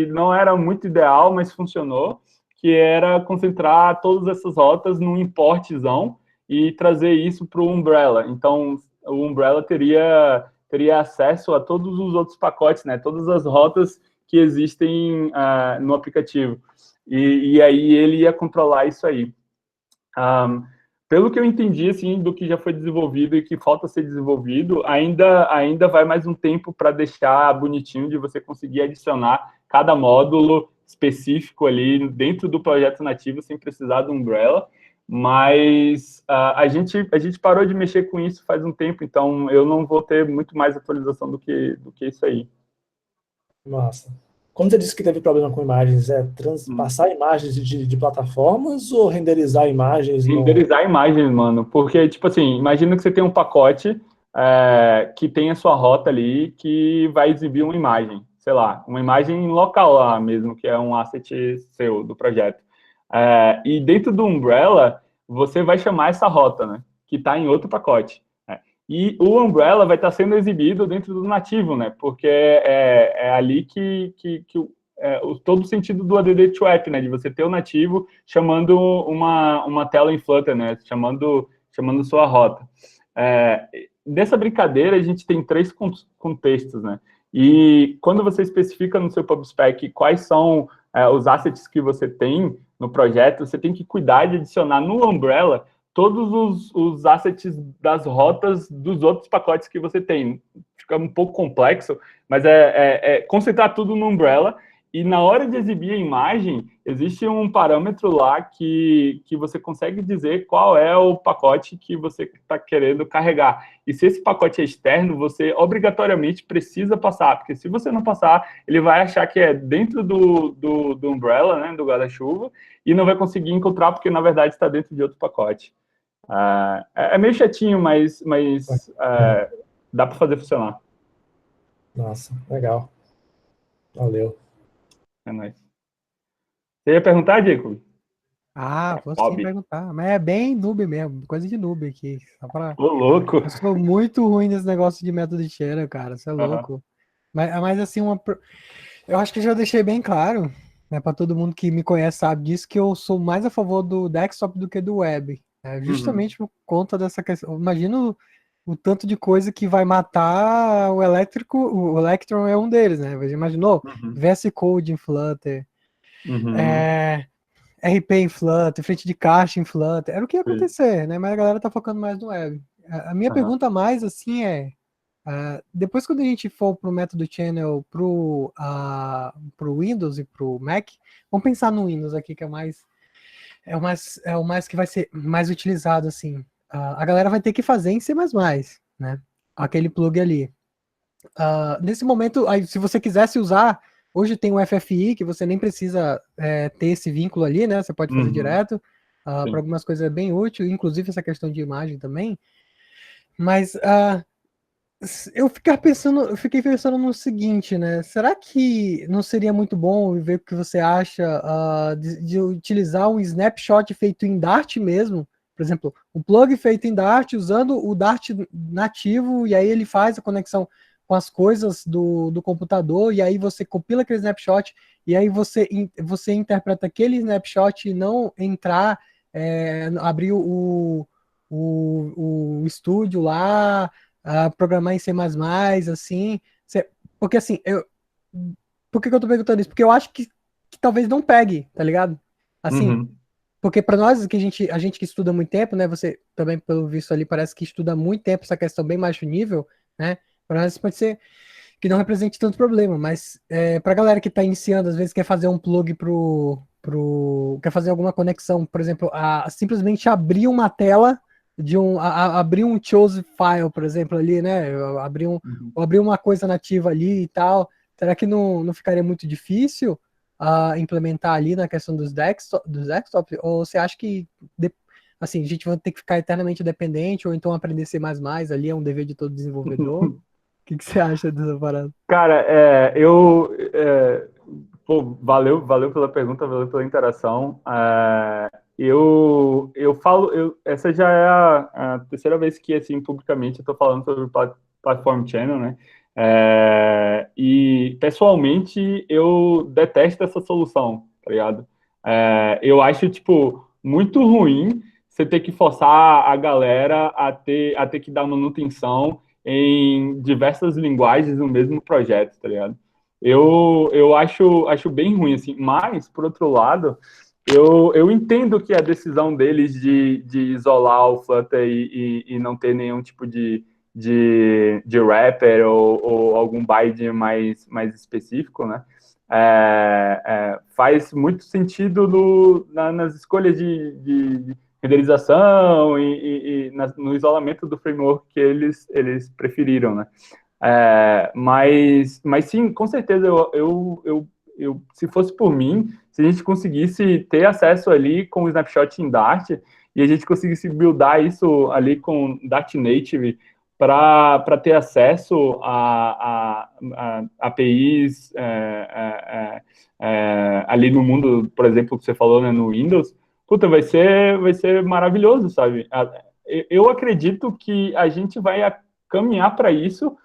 não era muito ideal, mas funcionou, que era concentrar todas essas rotas num importzão e trazer isso para o Umbrella. Então, o Umbrella teria acesso a todos os outros pacotes, né? Todas as rotas que existem no aplicativo. E aí ele ia controlar isso aí. Pelo que eu entendi, assim, do que já foi desenvolvido e que falta ser desenvolvido, ainda vai mais um tempo para deixar bonitinho de você conseguir adicionar cada módulo específico ali dentro do projeto nativo sem precisar do Umbrella, mas a gente parou de mexer com isso faz um tempo, então eu não vou ter muito mais atualização do que isso aí. Nossa. Quando você disse que teve problema com imagens, transpassar imagens de plataformas ou renderizar imagens? Renderizar imagens, mano, porque, tipo assim, imagina que você tem um pacote que tem a sua rota ali que vai exibir uma imagem, sei lá, uma imagem local lá mesmo, que é um asset seu, do projeto. E dentro do Umbrella, você vai chamar essa rota, né, que está em outro pacote. E o Umbrella vai estar sendo exibido dentro do nativo, né, porque é ali que todo o sentido do ADD to App, né, de você ter o nativo chamando uma tela em Flutter, né, chamando sua rota. Dessa brincadeira, a gente tem 3 contextos, né, e quando você especifica no seu PubSpec quais são os assets que você tem no projeto, você tem que cuidar de adicionar no Umbrella todos os assets das rotas dos outros pacotes que você tem. Fica um pouco complexo, mas concentrar tudo no Umbrella. E na hora de exibir a imagem, existe um parâmetro lá que você consegue dizer qual é o pacote que você está querendo carregar. E se esse pacote é externo, você obrigatoriamente precisa passar, porque se você não passar, ele vai achar que é dentro do Umbrella, né, do guarda-chuva, e não vai conseguir encontrar, porque na verdade está dentro de outro pacote. É meio chatinho, mas dá para fazer funcionar. Nossa, legal. Valeu. É nóis. Você ia perguntar, Jacob? Posso sim perguntar. Mas é bem noob mesmo, coisa de noob aqui. Só pra... Ô, louco! Eu sou muito ruim nesse negócio de método de channel, cara. Você é louco. Mas assim, eu acho que eu já deixei bem claro, né, para todo mundo que me conhece sabe disso, que eu sou mais a favor do desktop do que do web. Justamente por conta dessa questão. Imagino o tanto de coisa que vai matar o elétrico. O Electron é um deles, né? Você imaginou? VS Code em Flutter, RP em Flutter, frente de caixa em Flutter. Era o que ia acontecer, né? Mas a galera tá focando mais no web. A minha pergunta mais, assim, depois quando a gente for pro método channel pro Windows e pro Mac, vamos pensar no Windows aqui, que é o mais que vai ser mais utilizado, assim. A galera vai ter que fazer em C++, né? Aquele plug ali. Nesse momento, aí, se você quisesse usar, hoje tem o FFI, que você nem precisa ter esse vínculo ali, né? Você pode fazer direto. Para algumas coisas é bem útil, inclusive essa questão de imagem também. Mas eu fiquei pensando no seguinte, né? Será que não seria muito bom ver o que você acha de utilizar um snapshot feito em Dart mesmo? Por exemplo, um plug feito em Dart, usando o Dart nativo, e aí ele faz a conexão com as coisas do computador, e aí você compila aquele snapshot, e aí você interpreta aquele snapshot e não entrar, abrir o estúdio lá, programar em C++, assim. Porque assim, por que eu tô perguntando isso? Porque eu acho que talvez não pegue, tá ligado? Assim, porque para nós, que a gente que estuda muito tempo, né? Você também, pelo visto ali, parece que estuda muito tempo essa questão bem baixo nível, né? Para nós pode ser que não represente tanto problema, mas para a galera que está iniciando, às vezes quer fazer um plug quer fazer alguma conexão, por exemplo, simplesmente abrir uma tela abrir um chose file, por exemplo, ali, né? Abrir uma coisa nativa ali e tal. Será que não ficaria muito difícil implementar ali na questão dos desktops? Ou você acha que assim, a gente vai ter que ficar eternamente dependente, ou então aprender C++ ali é um dever de todo desenvolvedor? O que você acha dessa parada? Cara, pô, valeu pela pergunta, valeu pela interação. Eu falo, essa já é a terceira vez que, assim, publicamente eu estou falando sobre Platform Channel, né? E, pessoalmente, eu detesto essa solução, tá ligado? Eu acho, tipo, muito ruim você ter que forçar a galera a ter que dar manutenção em diversas linguagens no mesmo projeto, tá ligado? Eu acho bem ruim, assim, mas, por outro lado, eu entendo que a decisão deles de isolar o Flutter e não ter nenhum tipo de wrapper ou algum BIDE mais específico, né? Faz muito sentido nas escolhas de renderização e no isolamento do framework que eles preferiram, né? Mas sim, com certeza, se fosse por mim, se a gente conseguisse ter acesso ali com o Snapshot em Dart e a gente conseguisse buildar isso ali com Dart Native para ter acesso a APIs ali no mundo, por exemplo, que você falou, né, no Windows, puta, vai ser maravilhoso, sabe? Eu acredito que a gente vai caminhar para isso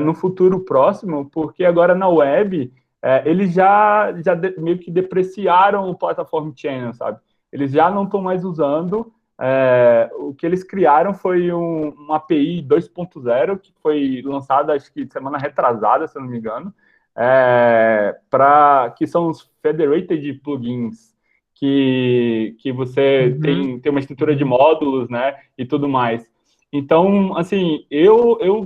no futuro próximo, porque agora na web eles já meio que depreciaram o Platform Channel, sabe? Eles já não estão mais usando. O que eles criaram foi uma API 2.0, que foi lançada, acho que semana retrasada, se eu não me engano, que são os Federated Plugins, que você tem uma estrutura de módulos, né, e tudo mais. Então, assim,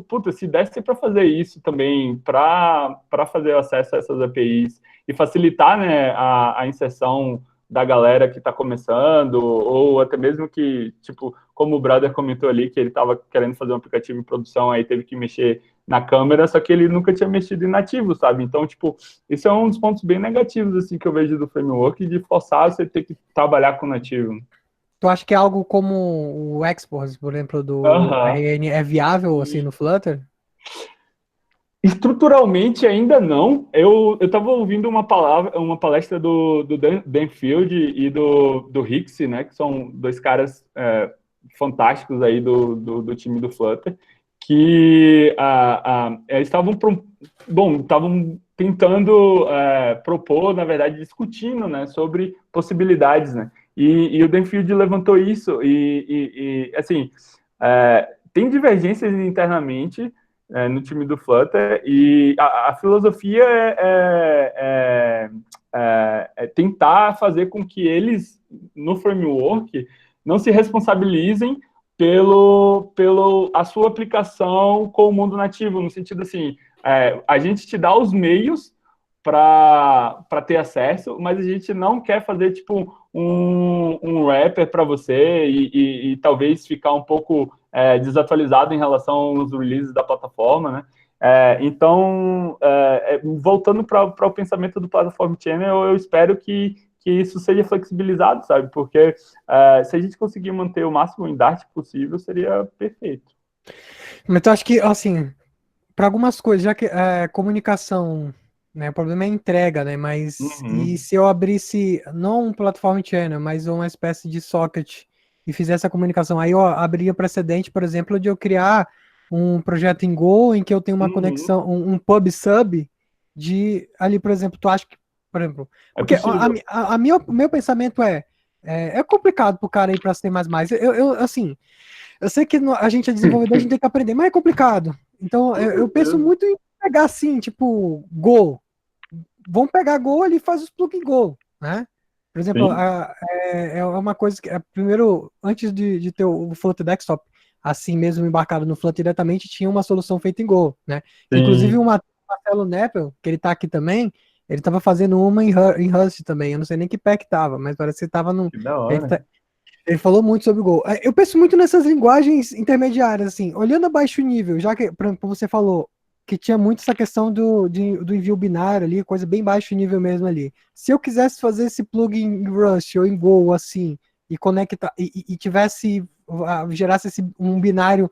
puta, se desse para fazer isso também, para fazer acesso a essas APIs e facilitar, né, a inserção da galera que está começando, ou até mesmo que, tipo, como o brother comentou ali, que ele estava querendo fazer um aplicativo em produção, aí teve que mexer na câmera, só que ele nunca tinha mexido em nativo, sabe? Então, tipo, isso é um dos pontos bem negativos, assim, que eu vejo do framework, de forçar você ter que trabalhar com nativo. Tu acha que é algo como o Export, por exemplo, do RN é viável, assim, no Flutter? Estruturalmente ainda não. Eu estava ouvindo uma palestra do Dan Field e do Rixi, né, que são dois caras fantásticos aí do time do Flutter, que eles estavam tentando propor, na verdade, discutindo, né, sobre possibilidades, né, e o Dan Field levantou isso e assim, tem divergências internamente no time do Flutter, e a filosofia é tentar fazer com que eles, no framework, não se responsabilizem a sua aplicação com o mundo nativo, no sentido assim, a gente te dá os meios para ter acesso, mas a gente não quer fazer tipo um wrapper para você e talvez ficar um pouco desatualizado em relação aos releases da plataforma, né? Então, voltando para o pensamento do Platform Channel, eu espero que isso seja flexibilizado, sabe? Porque se a gente conseguir manter o máximo em Dart possível, seria perfeito. Mas eu acho que, assim, para algumas coisas, já que comunicação, né, o problema é a entrega, né? Mas e se eu abrisse, não um Platform Channel, mas uma espécie de socket e fizesse a comunicação, aí eu abriria precedente, por exemplo, de eu criar um projeto em Go em que eu tenho uma conexão, um pub sub de ali, por exemplo, tu acha que, por exemplo, porque o meu pensamento é complicado pro cara ir para C++. Assim, eu sei que a gente é desenvolvedor, a gente tem que aprender, mas é complicado. Então, eu penso muito em pegar assim, tipo, Go. Vamos pegar Go ali e faz os plugins Go, né? Por exemplo, é uma coisa que, primeiro, antes de ter o Flutter Desktop, assim mesmo embarcado no Flutter diretamente, tinha uma solução feita em Go, né? Sim. Inclusive uma Marcelo Neppel, que ele tá aqui também, ele tava fazendo uma em Rust também. Eu não sei nem que pé que tava, mas parece que tava num. Que da hora. Ele falou muito sobre o Go. Eu penso muito nessas linguagens intermediárias, assim, olhando a baixo nível, já que, como você falou, que tinha muito essa questão do envio binário ali, coisa bem baixo nível mesmo ali. Se eu quisesse fazer esse plugin em Rust ou em Go, assim, e conectar, e tivesse, gerasse um binário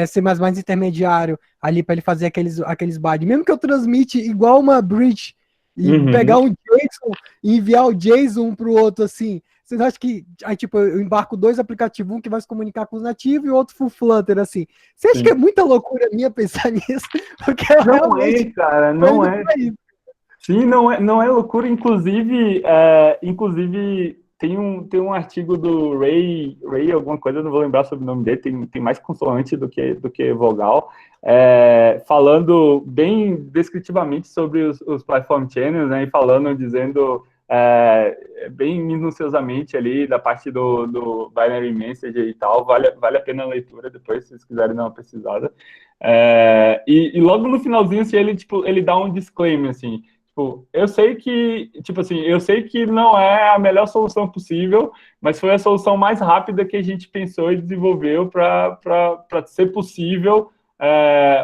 C++ intermediário ali para ele fazer aqueles BAD, mesmo que eu transmite igual uma bridge e pegar um JSON e enviar o JSON para o outro, assim, você acha que aí, tipo, eu embarco 2 aplicativos, um que vai se comunicar com os nativos e o outro full Flutter, assim. Você acha que é muita loucura minha pensar nisso? Porque não é, cara, não é. Sim, não é loucura. Inclusive, tem um artigo do Ray alguma coisa, eu não vou lembrar sobre o nome dele, tem mais consoante do que vogal, falando bem descritivamente sobre os platform channels, né, e dizendo bem minuciosamente ali da parte do binary message e tal, vale a pena a leitura depois, se vocês quiserem dar uma pesquisada. E logo no finalzinho, assim, ele dá um disclaimer, assim, eu sei que não é a melhor solução possível, mas foi a solução mais rápida que a gente pensou e desenvolveu para ser possível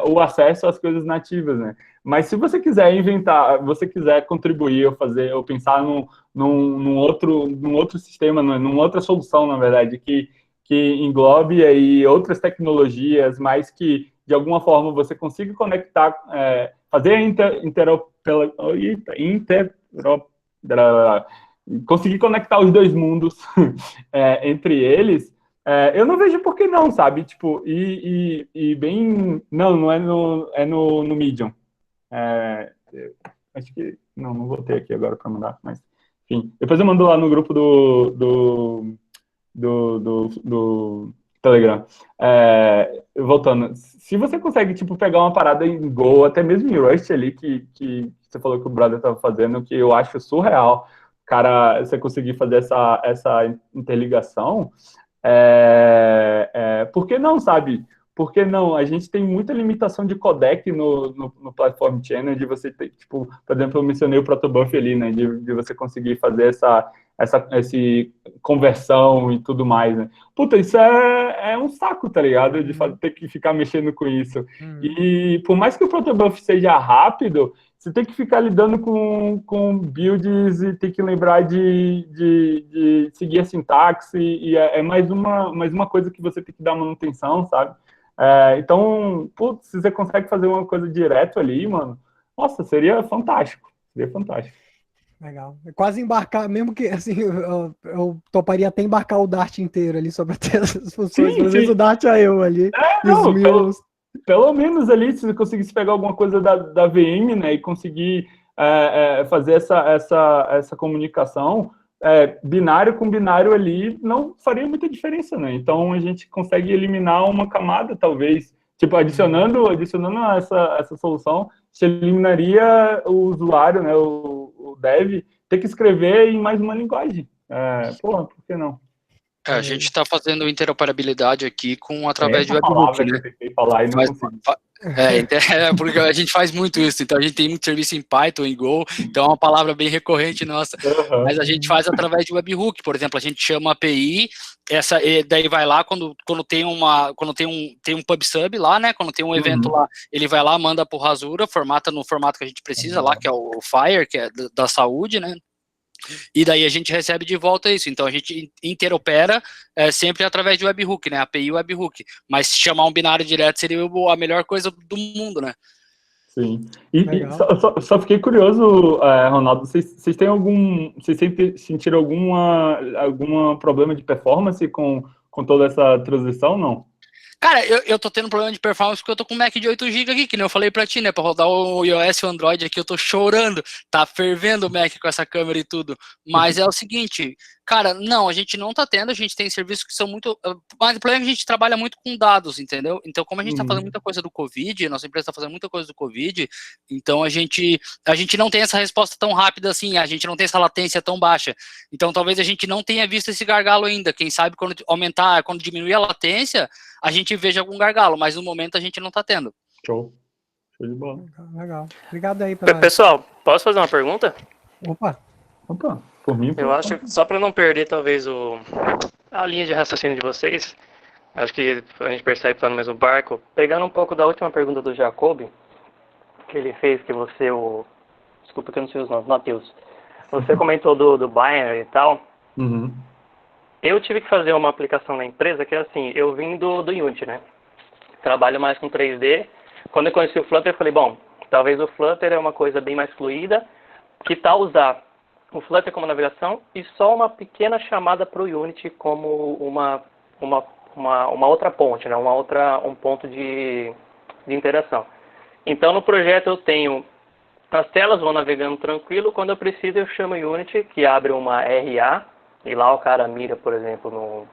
o acesso às coisas nativas, né? Mas se você quiser inventar, você quiser contribuir ou pensar num outro sistema, numa outra solução, na verdade, que englobe aí outras tecnologias, mas que de alguma forma você consiga conectar, fazer conseguir conectar os dois mundos entre eles, eu não vejo por que não, sabe? Tipo, não é no Medium. Acho que não vou ter aqui agora para mandar, mas enfim, depois eu mando lá no grupo do Telegram. Voltando, se você consegue tipo pegar uma parada em Go, até mesmo em Rust ali que você falou que o brother estava fazendo, que eu acho surreal, cara, você conseguir fazer essa interligação, por que não, sabe? Por que não? A gente tem muita limitação de codec no Platform Channel, de você ter, tipo, por exemplo, eu mencionei o protobuf ali, né, de você conseguir fazer essa conversão e tudo mais, né? Puta, isso é um saco, tá ligado? De ter que ficar mexendo com isso. E por mais que o protobuf seja rápido, você tem que ficar lidando com builds e tem que lembrar de seguir a sintaxe, e é mais uma coisa que você tem que dar manutenção, sabe? Então, putz, se você consegue fazer uma coisa direto ali, mano, nossa, seria fantástico. Seria fantástico. Legal. Quase embarcar, mesmo que, assim, eu toparia até embarcar o Dart inteiro ali, só para ter essas funções. Pelo menos o Dart é eu ali. Pelo menos ali, se você conseguisse pegar alguma coisa da VM, né, e conseguir fazer essa comunicação, binário com binário ali, não faria muita diferença, né? Então, a gente consegue eliminar uma camada, talvez, tipo, adicionando essa solução, você eliminaria o usuário, né, o dev, ter que escrever em mais uma linguagem. Por que não? A gente está fazendo interoperabilidade aqui através de webhook, né? Falar e não consegui. Porque a gente faz muito isso, então a gente tem muito serviço em Python e Go, então é uma palavra bem recorrente nossa, mas a gente faz através de webhook, por exemplo, a gente chama a API, daí vai lá quando tem um PubSub lá, né, quando tem um evento lá, ele vai lá, manda pro Rasura, formata no formato que a gente precisa lá, que é o FHIR, que é da saúde, né, e daí a gente recebe de volta isso, então a gente interopera sempre através de webhook, né, API webhook, mas chamar um binário direto seria a melhor coisa do mundo, né. Sim, e só fiquei curioso, Ronaldo, vocês sentiram algum problema de performance com toda essa transição, não? Cara, eu tô tendo problema de performance porque eu tô com um Mac de 8 GB aqui, que nem eu falei pra ti, né? Pra rodar o iOS e o Android aqui, eu tô chorando. Tá fervendo o Mac com essa câmera e tudo. Mas é o seguinte, cara, não, a gente não tá tendo, a gente tem serviços que são muito... Mas o problema é que a gente trabalha muito com dados, entendeu? Então, como a gente tá fazendo muita coisa do Covid, nossa empresa tá fazendo muita coisa do Covid, então a gente não tem essa resposta tão rápida assim, a gente não tem essa latência tão baixa. Então, talvez a gente não tenha visto esse gargalo ainda. Quem sabe quando diminuir a latência, a gente veja algum gargalo, mas no momento a gente não tá tendo. Show. Foi de bola. Legal. Obrigado aí pela... Pessoal, posso fazer uma pergunta? Opa, por mim. Eu acho que só para não perder talvez a linha de raciocínio de vocês, acho que a gente percebe que está no mesmo barco. Pegando um pouco da última pergunta do Jacob, que ele fez, que você, desculpa que eu não sei os nomes, Matheus. Você comentou do binary e tal. Uhum. Eu tive que fazer uma aplicação na empresa que é assim, eu vim do Unity, né? Trabalho mais com 3D. Quando eu conheci o Flutter, eu falei, bom, talvez o Flutter é uma coisa bem mais fluida, que tal usar o Flutter como navegação e só uma pequena chamada para o Unity como uma outra ponte, né? Um ponto de interação. Então, no projeto eu tenho as telas, vão navegando tranquilo. Quando eu preciso, eu chamo o Unity, que abre uma RA, e lá o cara mira, por exemplo,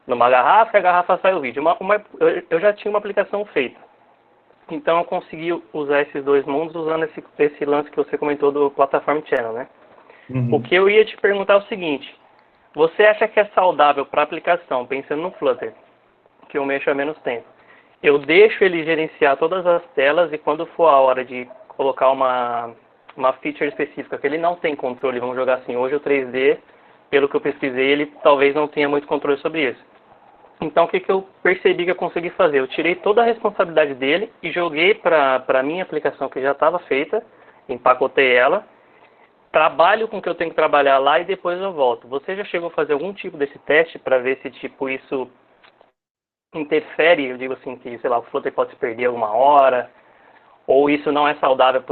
numa garrafa, e a garrafa sai o vídeo. Eu já tinha uma aplicação feita. Então, eu consegui usar esses dois mundos usando esse lance que você comentou do Platform Channel, né? Uhum. O que eu ia te perguntar é o seguinte: você acha que é saudável para a aplicação, pensando no Flutter, que eu mexo há menos tempo, eu deixo ele gerenciar todas as telas e quando for a hora de colocar uma feature específica que ele não tem controle, vamos jogar assim, hoje o 3D, pelo que eu pesquisei, ele talvez não tenha muito controle sobre isso. Então, o que eu percebi que eu consegui fazer? Eu tirei toda a responsabilidade dele e joguei para a minha aplicação que já estava feita, empacotei ela, trabalho com o que eu tenho que trabalhar lá e depois eu volto. Você já chegou a fazer algum tipo desse teste para ver se tipo isso interfere, eu digo assim, que sei lá, o Flutter pode se perder alguma hora, ou isso não é saudável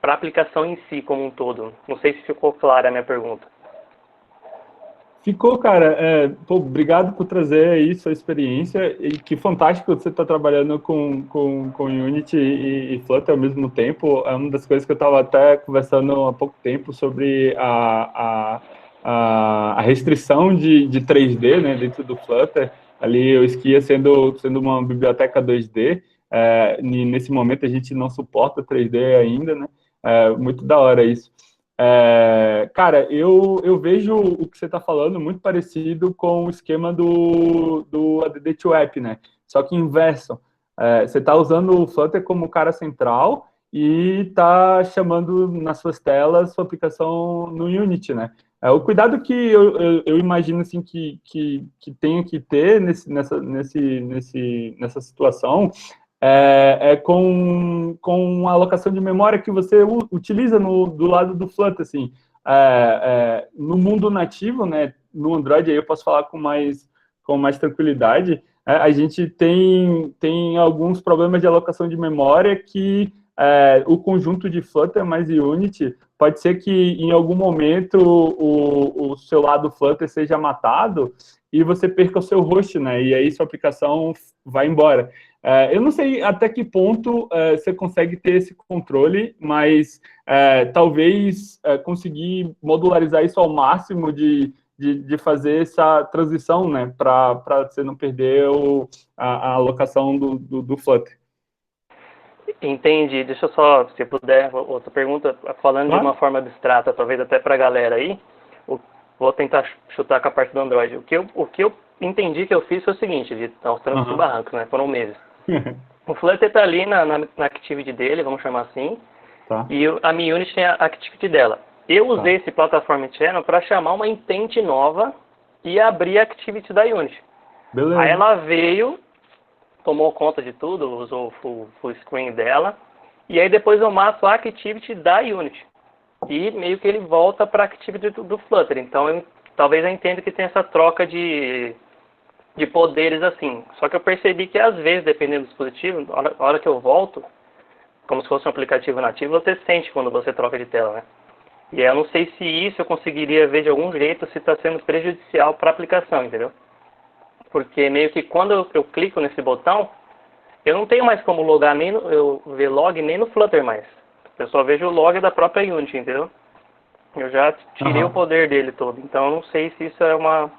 para a aplicação em si como um todo? Não sei se ficou clara a minha pergunta. Ficou, cara. Obrigado por trazer aí sua experiência. E que fantástico você está trabalhando com Unity e Flutter ao mesmo tempo. É uma das coisas que eu estava até conversando há pouco tempo sobre a restrição de 3D, né, dentro do Flutter. Ali o Skia sendo uma biblioteca 2D. Nesse momento a gente não suporta 3D ainda, né? Muito da hora isso. Cara, eu vejo o que você está falando muito parecido com o esquema do ADD2App, né? Só que inverso. Você está usando o Flutter como cara central e está chamando nas suas telas sua aplicação no Unity, né? O cuidado que eu imagino assim, que tenha que ter nessa situação com a alocação de memória que você utiliza do lado do Flutter, assim. No mundo nativo, né, no Android, aí eu posso falar com mais tranquilidade, a gente tem alguns problemas de alocação de memória que o conjunto de Flutter mais Unity pode ser que em algum momento o seu lado Flutter seja matado e você perca o seu host, né, e aí sua aplicação vai embora. Eu não sei até que ponto você consegue ter esse controle, mas talvez conseguir modularizar isso ao máximo de fazer essa transição, né, para você não perder a alocação do Flutter. Entendi. Deixa eu só, se puder, outra pergunta, falando Claro. de uma forma abstrata, talvez até para a galera aí, vou tentar chutar com a parte do Android. O que eu entendi que eu fiz foi o seguinte, de aos trancos e barrancos, né, foram meses. O Flutter está ali na activity dele, vamos chamar assim, Tá. e a minha unit tem a activity dela. Eu usei esse Platform Channel para chamar uma intent nova e abrir a activity da unit. Beleza. Aí ela veio, tomou conta de tudo, usou o full screen dela, e aí depois eu mato a activity da unit. E meio que ele volta para a activity do Flutter. Então, talvez eu entenda que tem essa troca de poderes assim. Só que eu percebi que às vezes, dependendo do dispositivo, na hora que eu volto, como se fosse um aplicativo nativo, você sente quando você troca de tela, né? E eu não sei se isso eu conseguiria ver de algum jeito se está sendo prejudicial para a aplicação, entendeu? Porque meio que quando eu clico nesse botão, eu não tenho mais como logar eu ver log nem no Flutter mais. Eu só vejo o log da própria Unity, entendeu? Eu já tirei o poder dele todo. Então eu não sei se isso é uma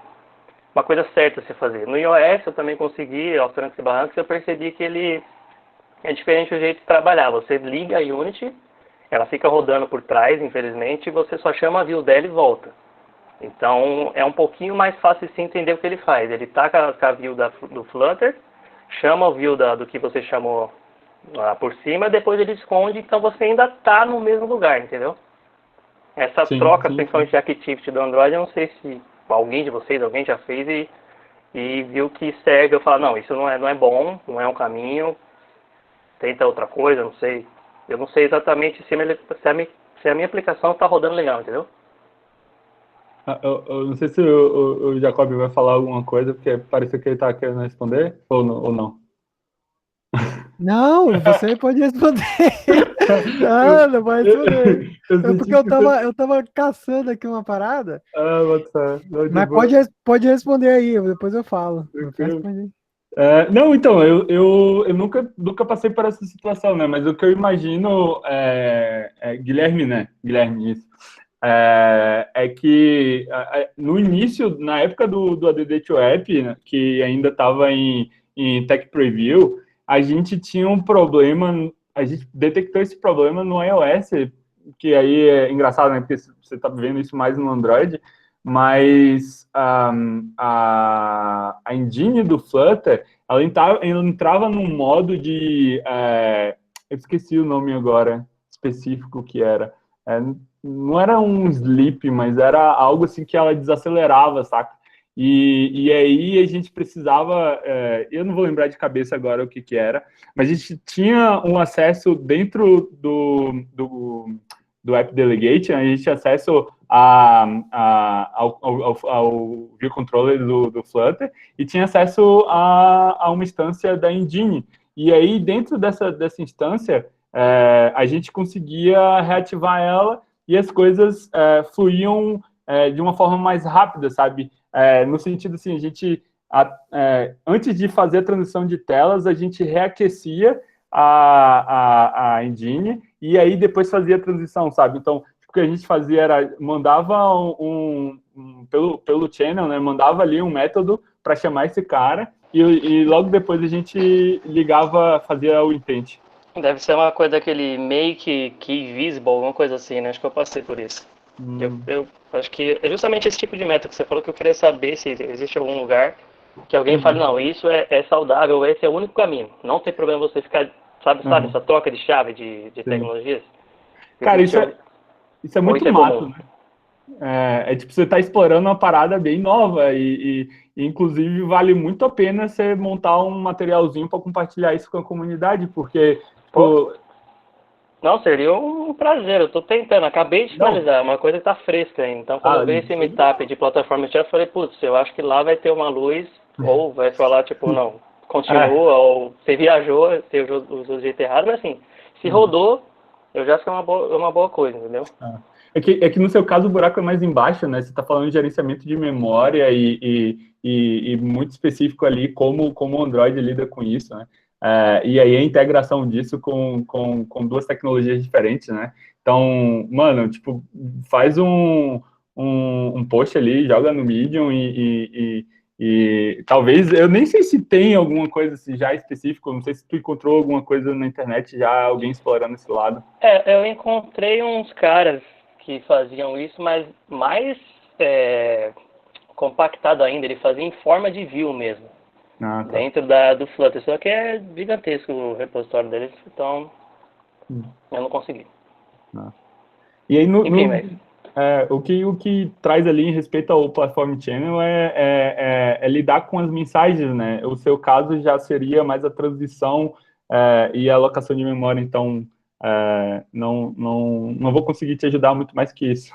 coisa certa a se fazer. No iOS eu também consegui, aos trancos e barrancos, eu percebi que ele é diferente o jeito de trabalhar. Você liga a Unity, ela fica rodando por trás, infelizmente, e você só chama a view dela e volta. Então é um pouquinho mais fácil de se entender o que ele faz. Ele tá com a view do Flutter, chama o view do que você chamou lá por cima, depois ele esconde, então você ainda está no mesmo lugar, entendeu? Essa troca, principalmente de Activity do Android, eu não sei se alguém de vocês, alguém já fez e viu que serve, eu falo, não, isso não é bom, não é um caminho, tenta outra coisa, não sei. Eu não sei exatamente se a minha aplicação está rodando legal, entendeu? Eu não sei se o Jacob vai falar alguma coisa, porque pareceu que ele tá querendo responder, ou não. Não, você pode responder. Não pode responder. É porque eu tava caçando aqui uma parada. Mas pode responder aí, depois eu falo. Não, então, eu nunca passei por essa situação, né? Mas o que eu imagino, Guilherme, né? Guilherme, isso. É que no início, na época do ADD2App, né, que ainda estava em Tech Preview, a gente tinha um problema, a gente detectou esse problema no iOS, que aí é engraçado, né? Porque você está vendo isso mais no Android, mas a engine do Flutter, ela entrava num modo de... eu esqueci o nome agora específico que era. Não era um sleep, mas era algo assim que ela desacelerava, saca? E aí a gente precisava... eu não vou lembrar de cabeça agora o que era, mas a gente tinha um acesso dentro do App Delegate, a gente tinha acesso ao View Controller do Flutter e tinha acesso a uma instância da engine. E aí, dentro dessa instância, a gente conseguia reativar ela e as coisas fluíam de uma forma mais rápida, sabe? No sentido assim, a gente, antes de fazer a transição de telas, a gente reaquecia a engine e aí depois fazia a transição, sabe? Então, o que a gente fazia era, mandava pelo channel, né? Mandava ali um método para chamar esse cara e logo depois a gente ligava, fazia o intent. Deve ser uma coisa daquele make key visible, alguma coisa assim, né? Acho que eu passei por isso. Eu acho que é justamente esse tipo de método que você falou que eu queria saber se existe algum lugar que alguém fale, não, isso é saudável, esse é o único caminho. Não tem problema você ficar, sabe, essa troca de chave de tecnologias. Cara, isso é muito mato, né? Tipo, você tá explorando uma parada bem nova e inclusive, vale muito a pena você montar um materialzinho para compartilhar isso com a comunidade, porque... Não, seria um prazer, eu tô tentando, acabei de finalizar, uma coisa que tá fresca ainda. Então, quando eu vi esse meetup de plataforma, eu falei, putz, eu acho que lá vai ter uma luz, ou vai falar, tipo, não, continua, ou você viajou, você usou o jeito errado, mas assim, se rodou, eu já acho que é uma boa coisa, entendeu? É que no seu caso o buraco é mais embaixo, né? Você está falando de gerenciamento de memória e muito específico ali como o Android lida com isso, né? E aí a integração disso com duas tecnologias diferentes, né? Então, mano, tipo, faz um post ali, joga no Medium e talvez, eu nem sei se tem alguma coisa assim, já específica, não sei se tu encontrou alguma coisa na internet já, alguém explorando esse lado. Eu encontrei uns caras que faziam isso, mas mais compactado ainda, ele fazia em forma de view mesmo. Dentro do Flutter, só que é gigantesco o repositório deles, então eu não consegui. E aí, o que traz ali em respeito ao Platform Channel é lidar com as mensagens, né? O seu caso já seria mais a transição e a alocação de memória, então não vou conseguir te ajudar muito mais que isso.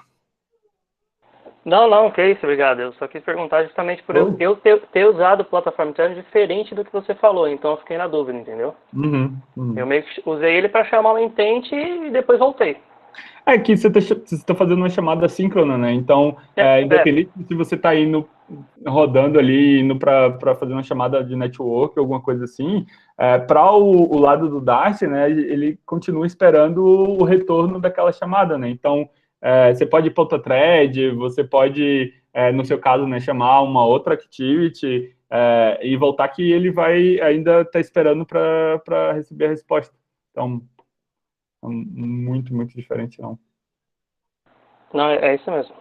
Não, que isso, obrigado. Eu só quis perguntar justamente por eu ter usado o Platform Channel diferente do que você falou, então eu fiquei na dúvida, entendeu? Eu meio que usei ele para chamar o intent e depois voltei. É que você está fazendo uma chamada síncrona, né? Então, independente se você está rodando ali, indo para fazer uma chamada de network, alguma coisa assim, para o lado do Dart, né, ele continua esperando o retorno daquela chamada, né? Então, você pode ir para outra thread, você pode, no seu caso, né, chamar uma outra activity e voltar que ele vai ainda estar esperando para receber a resposta. Então, muito, muito diferente, não. Não, é isso mesmo.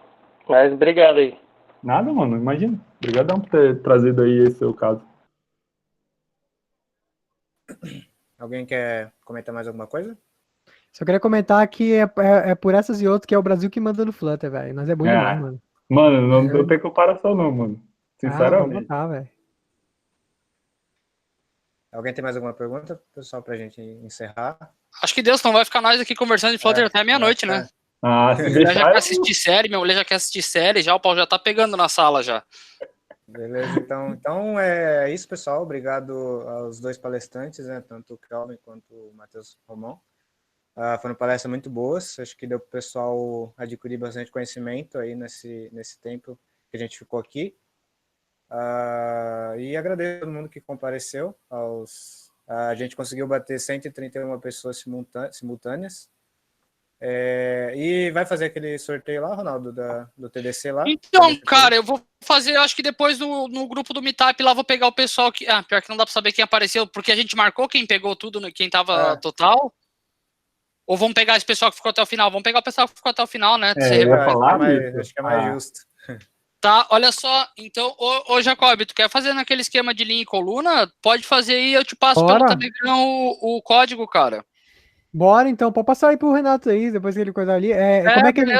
Mas obrigado aí. Nada, mano, imagina. Obrigadão por ter trazido aí esse seu caso. Alguém quer comentar mais alguma coisa? Só queria comentar que é por essas e outras que é o Brasil que manda no Flutter, velho. Nós é bom demais, mano. Mano, não tem comparação não, mano. Vamos Sinceramente. botar, velho. Alguém tem mais alguma pergunta, pessoal, pra gente encerrar? Acho que Deus não vai ficar nós aqui conversando de Flutter até meia-noite, né? Se Minha mulher já deixar, quer assistir série, minha mulher já quer assistir série, já o pau já tá pegando na sala já. Beleza, então é isso, pessoal. Obrigado aos dois palestrantes, né, tanto o Kelvin quanto o Matheus Romão. Foram palestras muito boas, acho que deu para o pessoal adquirir bastante conhecimento aí nesse tempo que a gente ficou aqui. E agradeço a todo mundo que compareceu. A gente conseguiu bater 131 pessoas simultâneas. E vai fazer aquele sorteio lá, Ronaldo, do TDC lá? Então, cara, eu vou fazer, acho que depois no grupo do Meetup lá, vou pegar o pessoal que... pior que não dá pra saber quem apareceu, porque a gente marcou quem pegou tudo, quem tava total. Ou vamos pegar esse pessoal que ficou até o final? Vamos pegar o pessoal que ficou até o final, né? Acho que é mais justo. Tá, olha só, então, ô Jacob, tu quer fazer naquele esquema de linha e coluna? Pode fazer aí, eu te passo pelo Telegram o código, cara. Bora, então. Pode passar aí pro Renato aí, depois que ele coisa ali. Como é que ele...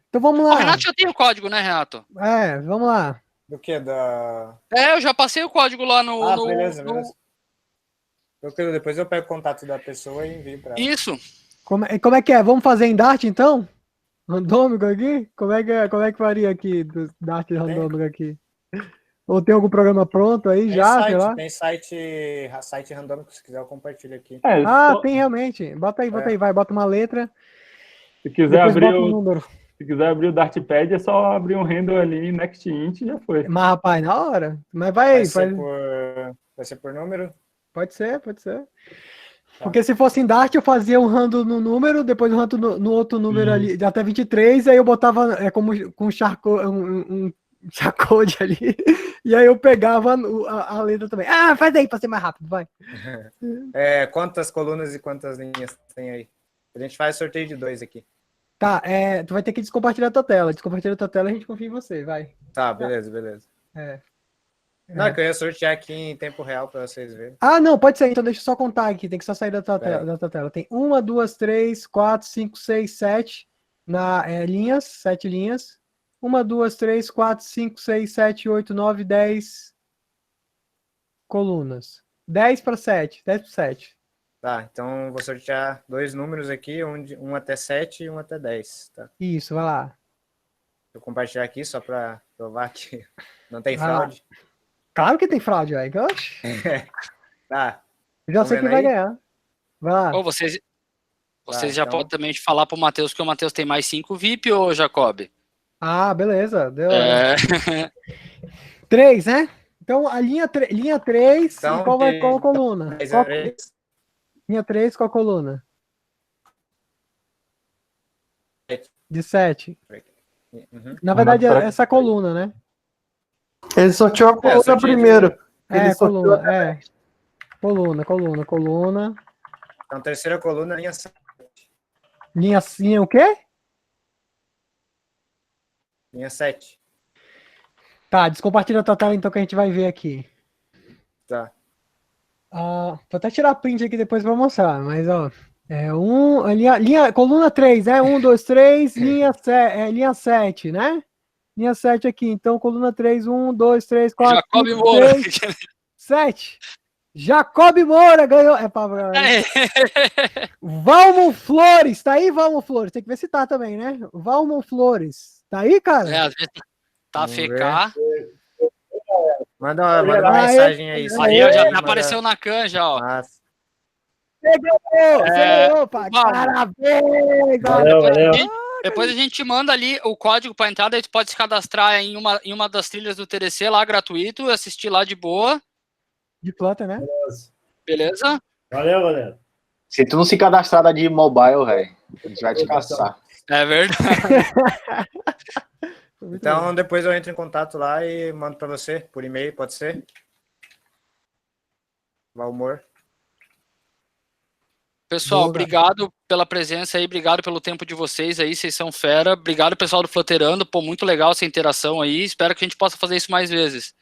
Então vamos lá. O Renato já tem o código, né, Renato? Vamos lá. Do que? Eu já passei o código lá no... Beleza. Depois eu pego o contato da pessoa e envio para ela. Isso. Como é que é? Vamos fazer em Dart, então? Randômico aqui? Como é que faria aqui, do Dart randômico aqui? Ou tem algum programa pronto aí sei lá? Tem site randômico, se quiser eu compartilho aqui. Tem realmente. Bota aí, bota uma letra. Se quiser abrir o Dartpad, é só abrir um handle ali, NextInt, já foi. Mas, rapaz, na hora. Mas vai ser por número? Pode ser. Porque se fosse em Dart, eu fazia um handle no número, depois um handle no outro número ali, até 23, aí eu botava como com um chacode ali, e aí eu pegava a letra também. Faz aí pra ser mais rápido, vai. Quantas colunas e quantas linhas tem aí? A gente faz sorteio de 2 aqui. Tá, tu vai ter que descompartilhar a tua tela. Descompartilha a tua tela e a gente confia em você, vai. Tá, beleza. Não, que eu ia sortear aqui em tempo real para vocês verem. Não, pode ser. Então deixa eu só contar aqui. Tem que só sair da tua tela. Tem 1, 2, 3, 4, 5, 6, 7 linhas. 7 linhas. 1, 2, 3, 4, 5, 6, 7, 8, 9, 10 colunas. 10 para 7. 10 para 7. Tá, então vou sortear 2 números aqui, um até 7 e um até 10. Tá? Isso, vai lá. Vou compartilhar aqui só para provar que não tem fraude. Claro que tem fraude, velho. Tá. Eu já sei quem vai ganhar. Vai lá. Vocês já podem também falar pro Matheus que o Matheus tem mais 5 VIP, ô Jacob? Beleza. Deu. 3, né? Então, a linha 3, então, qual a coluna? Linha 3, qual a coluna? De 7. Na verdade, essa coluna, né? Ele sorteou a coluna primeiro. Coluna. Então, terceira coluna, linha 7. Linha o quê? Linha 7. Tá, descompartilha a tua tela então que a gente vai ver aqui. Tá. Vou até tirar a print aqui depois pra mostrar, mas ó. Coluna 3, né? 1, 2, 3, linha 7, né? Linha 7 aqui, então coluna 3, 1, 2, 3, 4, Jacob 5, Moura. 6, 7. Jacob Moura ganhou. Valmon Flores, tá aí, Valmon Flores? Tem que ver se tá também, né? Valmon Flores, tá aí, cara? Às vezes tá FK. Manda uma mensagem aí. Aí já apareceu na canja, ó. Você ganhou, pá. Parabéns! Valeu. Depois a gente manda ali o código para entrada, aí tu pode se cadastrar em uma das trilhas do TDC lá, gratuito, assistir lá de boa. De Flutter, né? Beleza? Valeu, galera. Se tu não se cadastrar de mobile, velho, a gente vai te caçar. É verdade. Então, depois eu entro em contato lá e mando para você, por e-mail, pode ser? Valmor. Pessoal, obrigado pela presença aí, obrigado pelo tempo de vocês aí, vocês são fera. Obrigado, pessoal do Flutterando, pô, muito legal essa interação aí. Espero que a gente possa fazer isso mais vezes.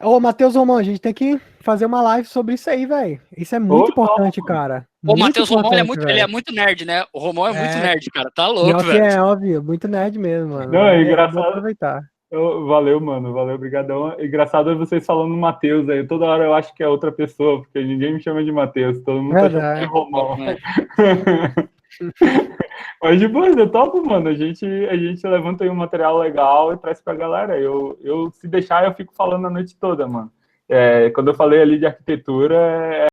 Ô, Matheus Romão, a gente tem que fazer uma live sobre isso aí, velho. Isso é muito importante, cara. O Muito Matheus Romão, importante, ele é muito nerd, né? O Romão é muito nerd, cara. Tá louco, Pior que velho. é, óbvio. Muito nerd mesmo, mano. Não, é Vou engraçado. aproveitar. Valeu, mano. Valeu, brigadão. Engraçado é vocês falando Matheus aí. Toda hora eu acho que é outra pessoa, porque ninguém me chama de Matheus. Todo mundo tá chamando de Romão. Mas depois eu topo, mano. A gente levanta aí um material legal e traz pra galera. Se deixar, eu fico falando a noite toda, mano. Quando eu falei ali de arquitetura,